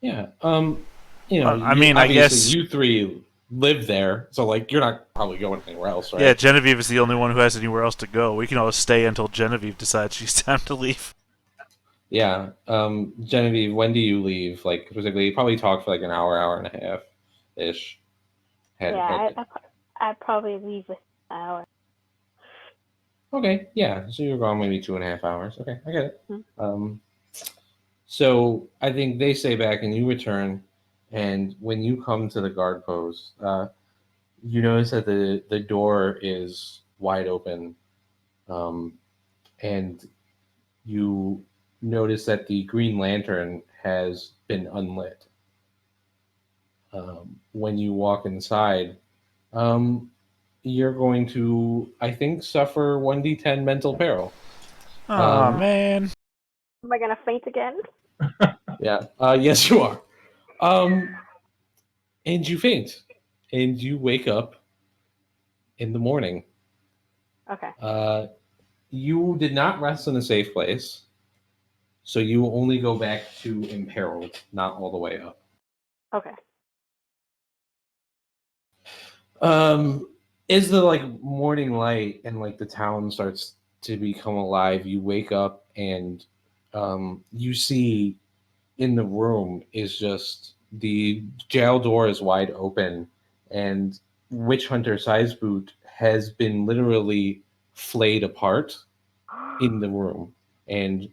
Yeah. I mean, I guess you three live there, so like you're not probably going anywhere else, right? Yeah, Genevieve is the only one who has anywhere else to go. We can all stay until Genevieve decides she's time to leave. Yeah. Genevieve, when do you leave? Like, specifically, you probably talk for like an hour and a half ish. I'd probably leave with an hour. Okay, yeah. So you're gone maybe 2.5 hours. Okay, I get it. Mm-hmm. So I think they stay back and you return, and when you come to the guard post, you notice that the door is wide open, and you notice that the green lantern has been unlit. When you walk inside, you're going to, I think, suffer 1d10 mental peril. Oh, man. Am I gonna faint again? Yeah. Yes, you are. And you faint, and you wake up in the morning. Okay. You did not rest in a safe place, so you only go back to imperiled, not all the way up. Okay. As the morning light and the town starts to become alive, you wake up and you see in the room is just the jail door is wide open, and Witch Hunter Sizeboot has been literally flayed apart in the room, and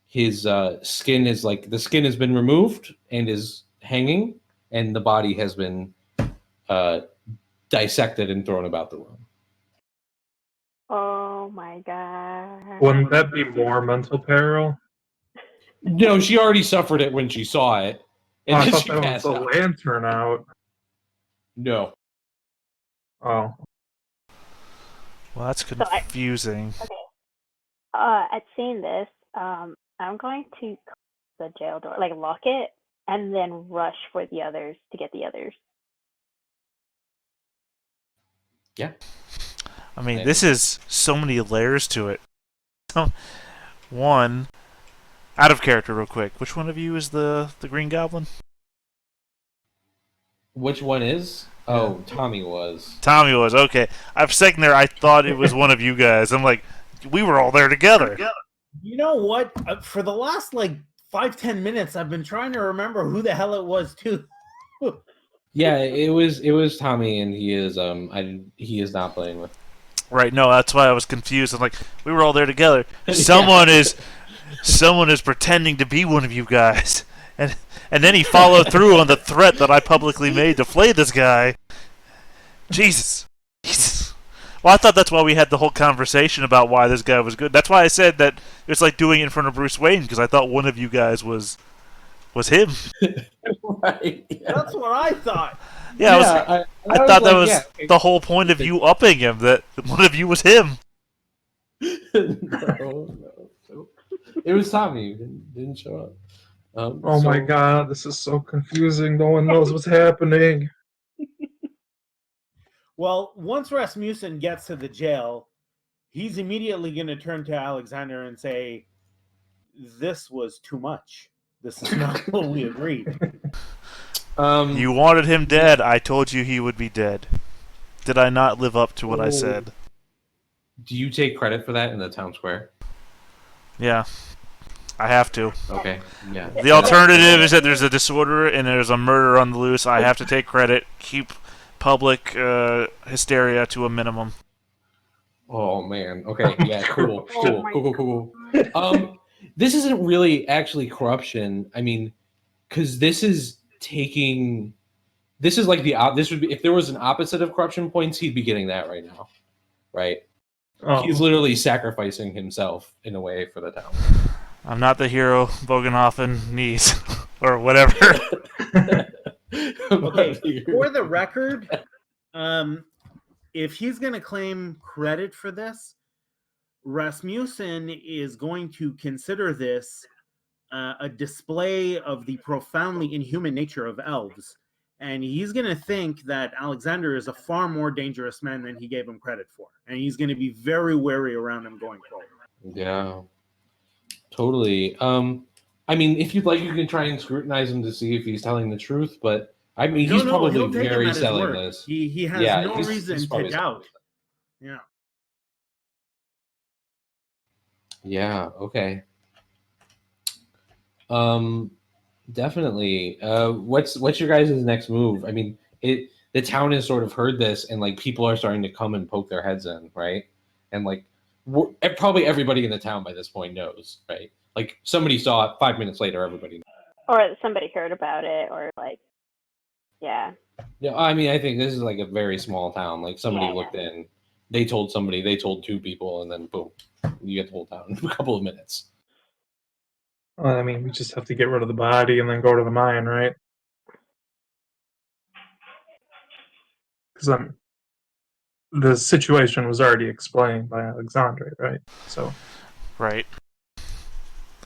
his skin is the skin has been removed and is hanging, and the body has been dissected and thrown about the room. Oh my god. Wouldn't that be more mental peril? No, she already suffered it when she saw it. And I then thought she that was passed the out. lantern out. No. Oh. Well, that's confusing. Okay. At seeing this, I'm going to close the jail door, lock it, and then rush for the others to get the others. Yeah. I mean, this is so many layers to it. One, Out of character, real quick. Which one of you is the Green Goblin? Which one is? Oh, Tommy was. Tommy was, okay. For a second there, I thought it was one of you guys. I'm like, we were all there together. You know what? For the last, 5-10 minutes, I've been trying to remember who the hell it was, too. Yeah, it was Tommy, and he is he is not playing with. Right, no, that's why I was confused. I'm like, we were all there together. Someone is pretending to be one of you guys. And then he followed through on the threat that I publicly made to flay this guy. Jesus. Well, I thought that's why we had the whole conversation about why this guy was good. That's why I said that it's like doing it in front of Bruce Wayne, because I thought one of you guys was him. Right. Yeah. That's what I thought. Yeah, I thought that was yeah. the whole point of you upping him, that one of you was him. No. It was Tommy. He didn't show up. Oh my god, this is so confusing. No one knows what's happening. Well, once Rasmussen gets to the jail, he's immediately going to turn to Alexander and say, this was too much. This is not what we agreed. You wanted him dead. I told you he would be dead. Did I not live up to what I said? Do you take credit for that in the town square? Yeah. I have to. Okay. Yeah. The alternative is that there's a disorder and there's a murder on the loose. I have to take credit. Keep public hysteria to a minimum. Oh man. Okay. Yeah. Cool. Cool. This isn't really actually corruption. I mean, because this is like this would be, if there was an opposite of corruption points, he'd be getting that right now, right? Oh. He's literally sacrificing himself in a way for the town. I'm not the hero Bogenhofen needs, or whatever. Okay, for the record, if he's going to claim credit for this, Rasmussen is going to consider this a display of the profoundly inhuman nature of elves. And he's going to think that Alexander is a far more dangerous man than he gave him credit for. And he's going to be very wary around him going forward. Yeah. Totally. I mean, if you'd like, you can try and scrutinize him to see if he's telling the truth, but I mean, he's probably very selling this. He has no reason to doubt. Yeah. Yeah. Okay. Definitely. What's your guys' next move? I mean, the town has sort of heard this, and like people are starting to come and poke their heads in, right? And like probably everybody in the town by this point knows, right? Like somebody saw it 5 minutes later, everybody knows. Or somebody heard about it, or yeah. Yeah, I mean, I think this is like a very small town. Like somebody looked in, they told somebody, they told two people, and then boom, you get the whole town in a couple of minutes. Well, I mean, we just have to get rid of the body and then go to the mine, right? Because the situation was already explained by Alexandre, right? So, right.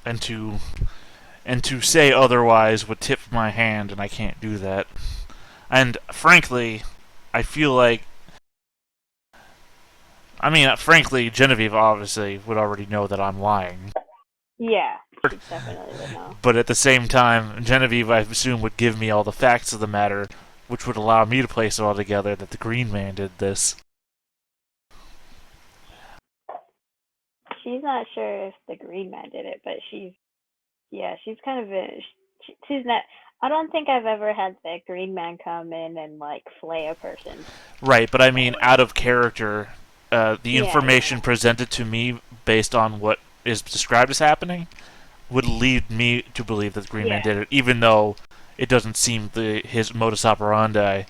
And to say otherwise would tip my hand, and I can't do that. And frankly, I feel like, frankly, Genevieve obviously would already know that I'm lying. Yeah, she definitely would know. But at the same time, Genevieve, I assume, would give me all the facts of the matter, which would allow me to place it all together that the Green Man did this. She's not sure if the Green Man did it, but she's kind of she's not. I don't think I've ever had the Green Man come in and flay a person. Right, but I mean, out of character, the information presented to me based on what is described as happening would lead me to believe that the Green Man did it, even though it doesn't seem his modus operandi.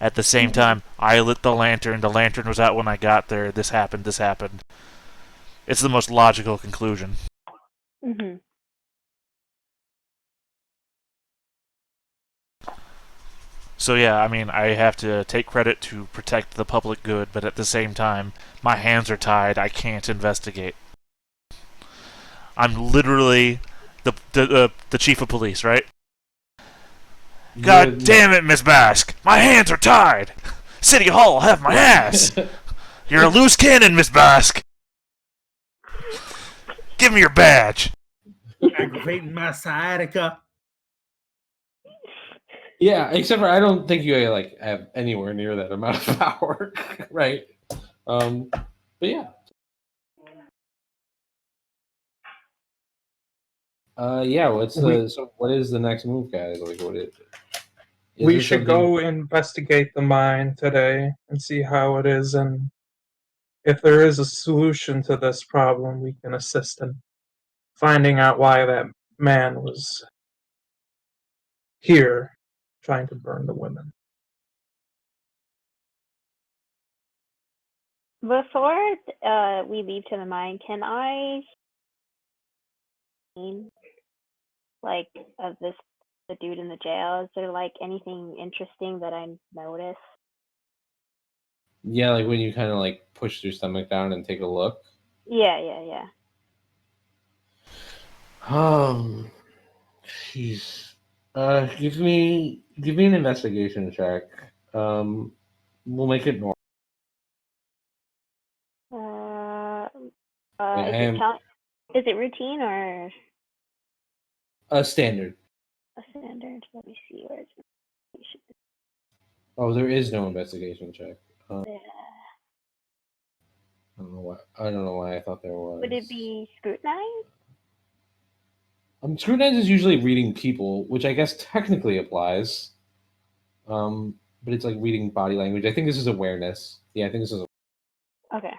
At the same time, I lit the lantern was out when I got there, this happened. It's the most logical conclusion. Mm-hmm. So yeah, I mean, I have to take credit to protect the public good, but at the same time, my hands are tied, I can't investigate. I'm literally the chief of police, right? God damn it, Miss Bask! My hands are tied! City Hall will have my ass! You're a loose cannon, Miss Bask! Give me your badge! aggravating my sciatica. Yeah, except for I don't think you like have anywhere near that amount of power, right? But yeah. Yeah. What is the next move, guys? Like, what is We there should something- go investigate the mine today and see how it is, and if there is a solution to this problem, we can assist in finding out why that man was here trying to burn the women. Before we leave to the mine, can I like of the dude in the jail? Is there like anything interesting that I noticed? Yeah, like when you kind of like push your stomach down and take a look. Yeah. Jeez. Give me an investigation check. We'll make it normal. Is it routine or Standard. a standard? Let me see where it's. Oh, there is no investigation check. Yeah. I don't know why. I don't know why I thought there was. Would it be scrutinized? Scrutinize is usually reading people, which I guess technically applies. But it's like reading body language. I think this is awareness. Yeah, I think this is. Okay.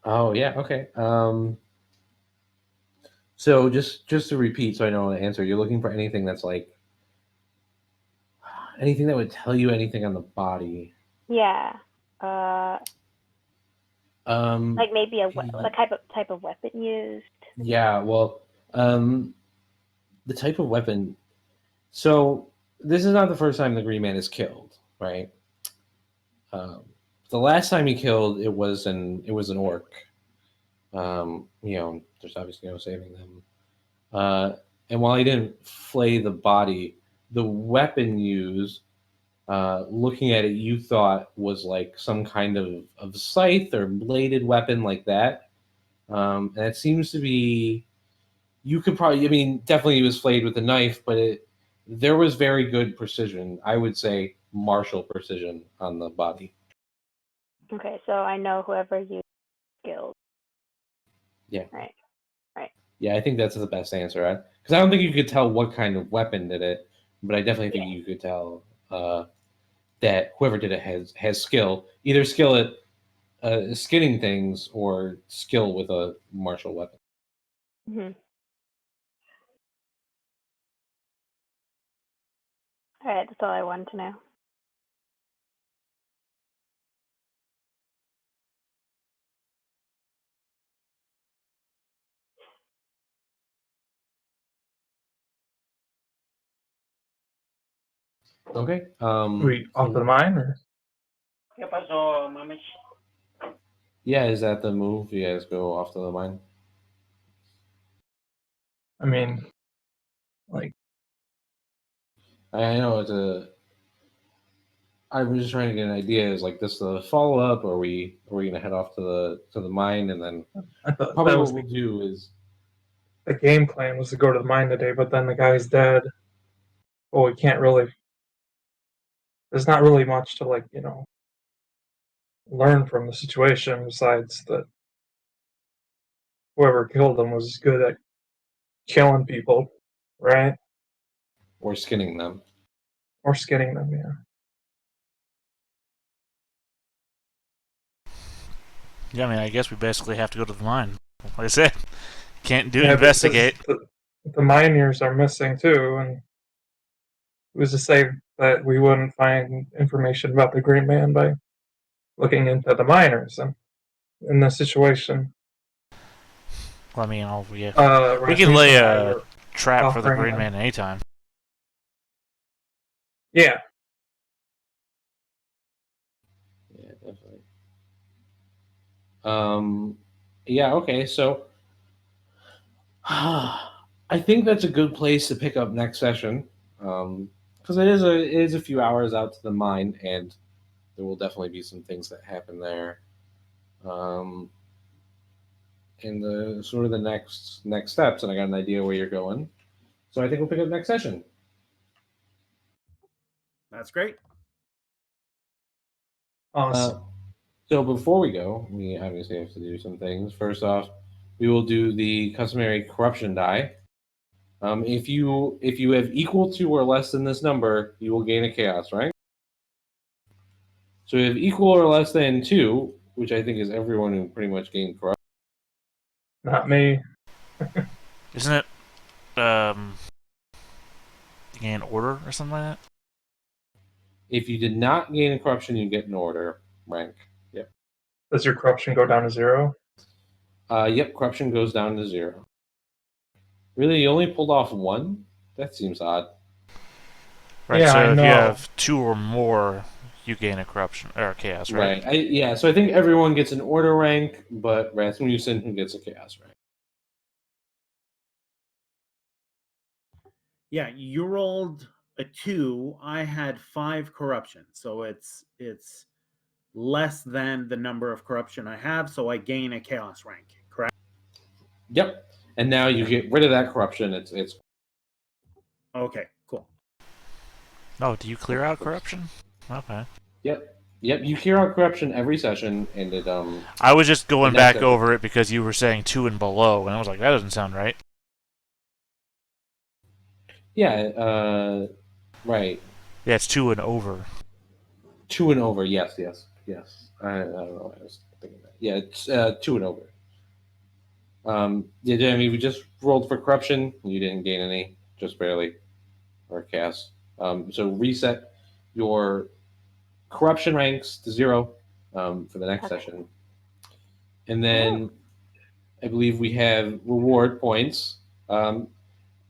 Oh yeah. Okay. So just to repeat, so I know the answer. You're looking for anything that's like anything that would tell you anything on the body. Yeah. Like maybe yeah. the type of weapon used. Yeah, well, the type of weapon. So this is not the first time the Green Man is killed, right? The last time he killed, it was an orc. There's obviously no saving them. And while he didn't flay the body, the weapon used, looking at it, you thought was like some kind of scythe or bladed weapon like that. And it seems to be. You could probably, I mean, definitely he was flayed with a knife, but there was very good precision. I would say martial precision on the body. Okay, so I know whoever used skills. Yeah. Right. Yeah, I think that's the best answer. Because I don't think you could tell what kind of weapon did it, but I definitely think you could tell that whoever did it has skill, either skill at skinning things or skill with a martial weapon. Mm-hmm. All right, that's all I wanted to know. Okay. We off the mine, or Yeah, is that the move? You guys go off to the mine? I mean, like, I know it's a. I'm just trying to get an idea. Is like this the follow up, or are we gonna head off to the mine and then I thought probably that what was we'll do is the game plan was to go to the mine today, but then the guy's dead. Well, we can't really. There's not really much to learn from the situation besides that whoever killed him was good at killing people, right? or skinning them. Or skinning them, yeah. Yeah, I mean, I guess we basically have to go to the mine. Like I said, can't do Yeah, investigate. because the miners are missing too, and who's to say that we wouldn't find information about the Green Man by looking into the miners and in this situation. Well, I mean, we can lay a trap for the Green Man anytime. Yeah. Yeah, definitely. Yeah. Okay. So, I think that's a good place to pick up next session. Because because it is a few hours out to the mine, and there will definitely be some things that happen there. And the sort of the next steps, and I got an idea where you're going. So I think we'll pick up next session. That's great. Awesome. So before we go, we obviously have to do some things. First off, we will do the customary corruption die. If you have equal to or less than this number, you will gain a chaos, right? So if equal or less than 2, which I think is everyone who pretty much gained corruption. Not me. Isn't it you gain order or something like that? If you did not gain a corruption, you get an order rank. Yep. Does your corruption go down to 0? Yep, corruption goes down to 0. Really, you only pulled off 1? That seems odd. Right, Yeah, so I if know. you have 2 or more, you gain a corruption or a chaos, right? Right. So I think everyone gets an order rank, but Rasmussen gets a chaos rank. Yeah, you rolled a 2. I had 5 corruption, so it's less than the number of corruption I have, so I gain a chaos rank. Correct? Yep. And now you get rid of that corruption. It's Okay, cool. Oh, do you clear out corruption? Okay. Yep. You clear out corruption every session, and it I was just going And that's back it. over it because you were saying 2 and below, and I was like, that doesn't sound right. yeah, right. Yeah, it's 2 and over. 2 and over. Yes. I don't know what I was thinking that. Yeah, it's 2 and over. Yeah, I mean, we just rolled for corruption. You didn't gain any, just barely, or chaos. So reset your corruption ranks to 0 for the next session. And then I believe we have reward points.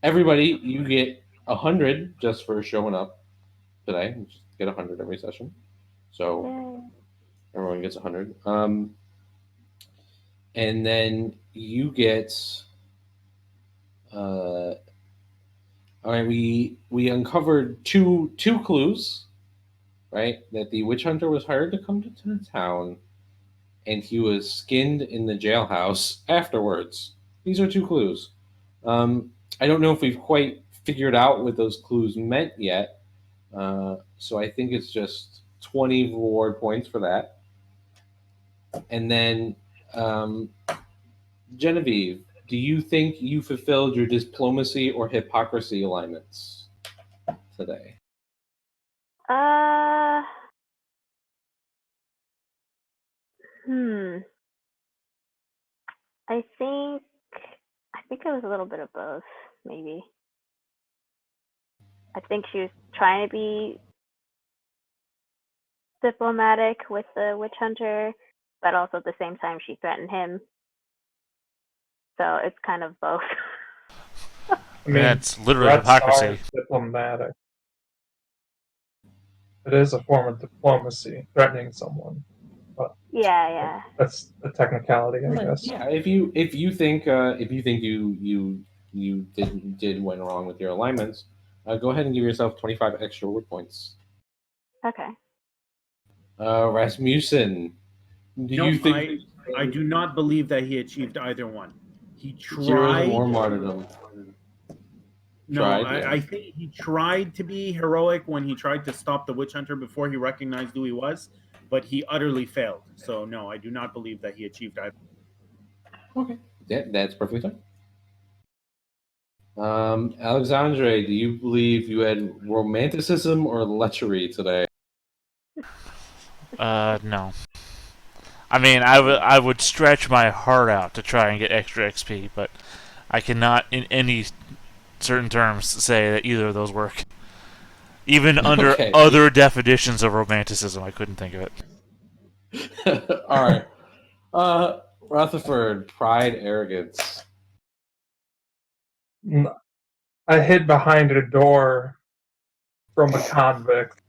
Everybody, you get 100 just for showing up today. You just get 100 every session. So everyone gets 100. And then you get... all right, we uncovered two clues, right? That the witch hunter was hired to come to the town, and he was skinned in the jailhouse afterwards. These are 2 clues. I don't know if we've quite figured out what those clues meant yet, so I think it's just 20 reward points for that. And then, Genevieve, do you think you fulfilled your diplomacy or hypocrisy alignments today? I think it was a little bit of both, maybe. I think she was trying to be diplomatic with the witch hunter, but also at the same time she threatened him. So it's kind of both. I mean, That's literally threats hypocrisy. are diplomatic. It is a form of diplomacy, threatening someone. But Yeah. that's a technicality, I guess. Yeah, if you think you went wrong with your alignments, go ahead and give yourself 25 extra reward points. Okay. Rasmussen, you think I do not believe that he achieved either one. He heroism tried. or martyrdom? No, Tried, yeah. I think he tried to be heroic when he tried to stop the witch hunter before he recognized who he was, but he utterly failed. So no, I do not believe that he achieved either. Okay, that's perfectly fine. Alexandre, do you believe you had romanticism or lechery today? No. I mean, I would stretch my heart out to try and get extra XP, but I cannot, in any certain terms, say that either of those work. Even under Okay. other definitions of romanticism, I couldn't think of it. All right. Rutherford, pride, arrogance. I hid behind a door from a convict.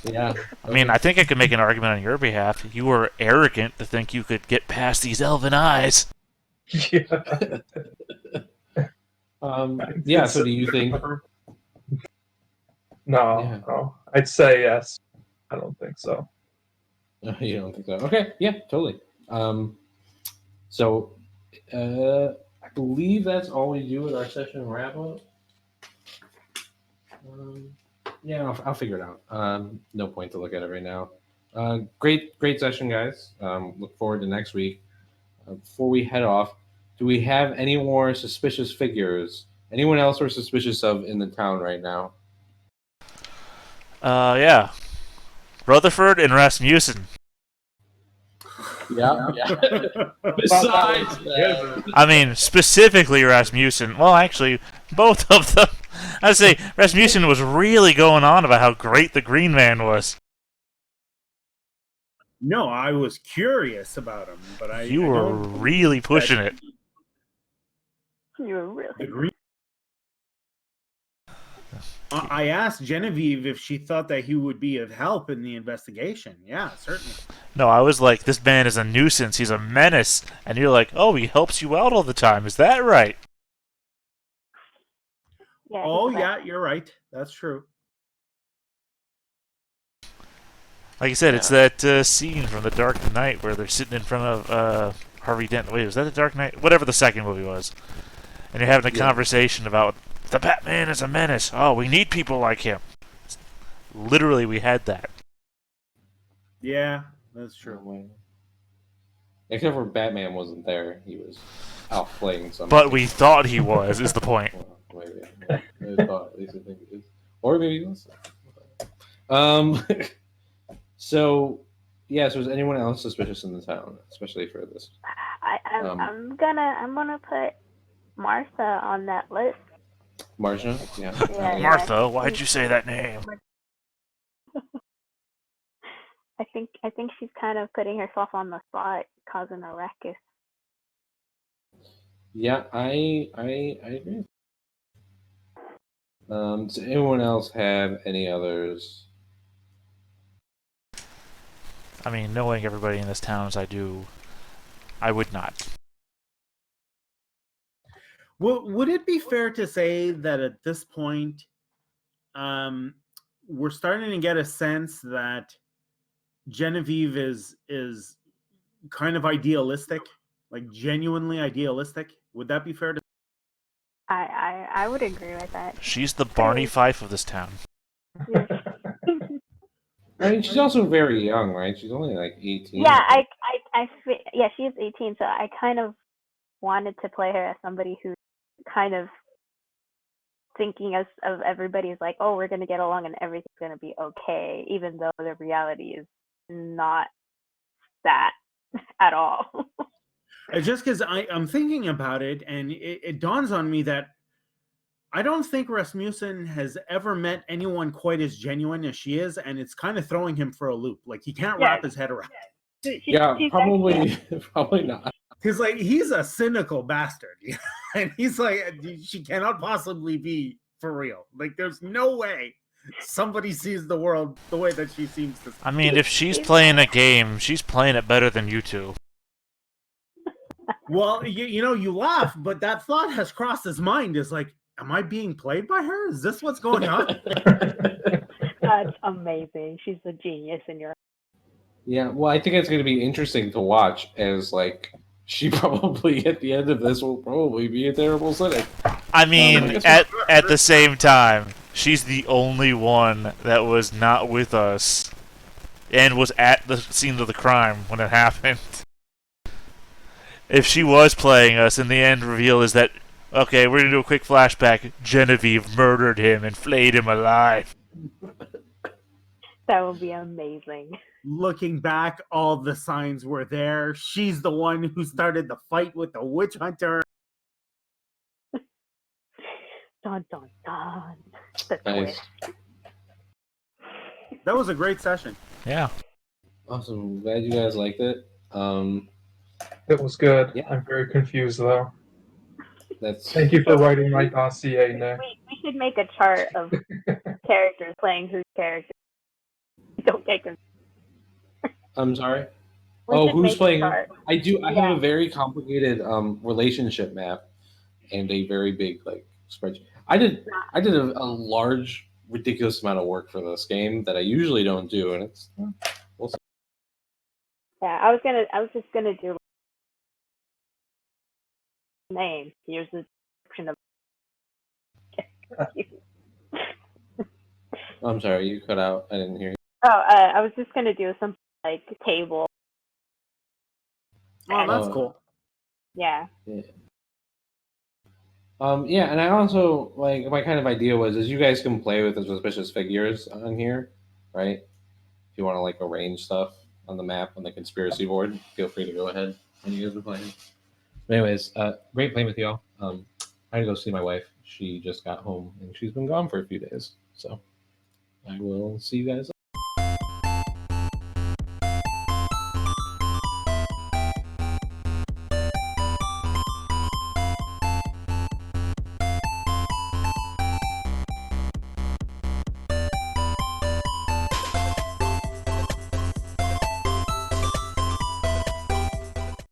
Yeah. I mean, I think I could make an argument on your behalf. You were arrogant to think you could get past these elven eyes. Yeah. Yeah. So do you think No, Yeah. no. I'd say yes. I don't think so. You don't think so? Okay, yeah, totally. So, I believe that's all we do with our session wrap up. Yeah, I'll figure it out. No point to look at it right now. Great session, guys. Look forward to next week. Before we head off, do we have any more suspicious figures? Anyone else we're suspicious of in the town right now? Yeah. Rutherford and Rasmussen. Yeah. Besides that, I mean, specifically Rasmussen. Well, actually, both of them. I'd say Rasmussen was really going on about how great the Green Man was. – No, I was curious about him, but You I were don't really pushing it. You were really. The green. I asked Genevieve if she thought that he would be of help in the investigation. Yeah, certainly. No, I was like, this man is a nuisance. He's a menace. And you're like, oh, he helps you out all the time. Is that right? Yeah. Oh, he's yeah, you're right. That's true. Like I said, it's that scene from The Dark Knight where they're sitting in front of Harvey Dent. Wait, was that The Dark Knight? Whatever the second movie was. And you're having a conversation about the Batman is a menace. Oh, we need people like him. Literally, we had that. Yeah, that's true. except for Batman wasn't there. He was out playing something. But we thought he was, is the point. Well, maybe. I thought, at least I think it is. Or maybe he was. So, yeah, so is anyone else suspicious in the town, especially for this? I'm gonna put Martha on that list. Marcia? Yeah. Yeah, Martha, why'd you say that name? I think she's kind of putting herself on the spot, causing a ruckus. Yeah, I agree. Does anyone else have any others? I mean, knowing everybody in this town as I do, I would not. Well, would it be fair to say that at this point, we're starting to get a sense that Genevieve is kind of idealistic, like genuinely idealistic? Would that be fair to? I would agree with that. She's the Barney Fife of this town. I mean, she's also very young, right? She's only like 18. Yeah, yeah, she's 18, so I kind of wanted to play her as somebody who's kind of thinking of everybody's like, oh, we're going to get along and everything's going to be okay, even though the reality is not that at all. Just because I'm thinking about it, and it dawns on me that I don't think Rasmussen has ever met anyone quite as genuine as she is, and it's kind of throwing him for a loop. Like, he can't wrap his head around. Yeah, probably not. Because, like, he's a cynical bastard. And he's like, she cannot possibly be for real. Like, there's no way somebody sees the world the way that she seems to. I mean, if she's playing a game, she's playing it better than you two. Well, you laugh, but that thought has crossed his mind. Is like, am I being played by her? Is this what's going on? That's amazing. She's a genius in your. Yeah, well, I think it's going to be interesting to watch as, like, she probably, at the end of this, will probably be a terrible cynic. I mean, at the same time, she's the only one that was not with us and was at the scene of the crime when it happened. If she was playing us, and the end reveal is that, okay, we're going to do a quick flashback, Genevieve murdered him and flayed him alive. That would be amazing. Looking back, all the signs were there. She's the one who started the fight with the witch hunter. Dun dun dun. The Nice. twist. That was a great session. Yeah. Awesome. Glad you guys liked it. It was good. Yeah. I'm very confused, though. That's Thank you for writing my dossier, Nick. We should make a chart of characters playing whose characters. Don't take them. I'm sorry. We Oh, should who's make a playing? chart. I do. I have Yeah. a very complicated relationship map and a very big like spreadsheet. I did a large ridiculous amount of work for this game that I usually don't do, and it's we'll see. Yeah, I was just gonna do name. Here's the description of. I'm sorry, you cut out. I didn't hear you. Oh, I was just gonna do some like table. Oh, that's Oh. cool. Yeah. Yeah, and I also like my kind of idea was is you guys can play with the suspicious figures on here, right? If you want to like arrange stuff on the map on the conspiracy board, feel free to go ahead when you guys are playing. But anyways, great playing with y'all. I had to go see my wife. She just got home and she's been gone for a few days, so I will see you guys.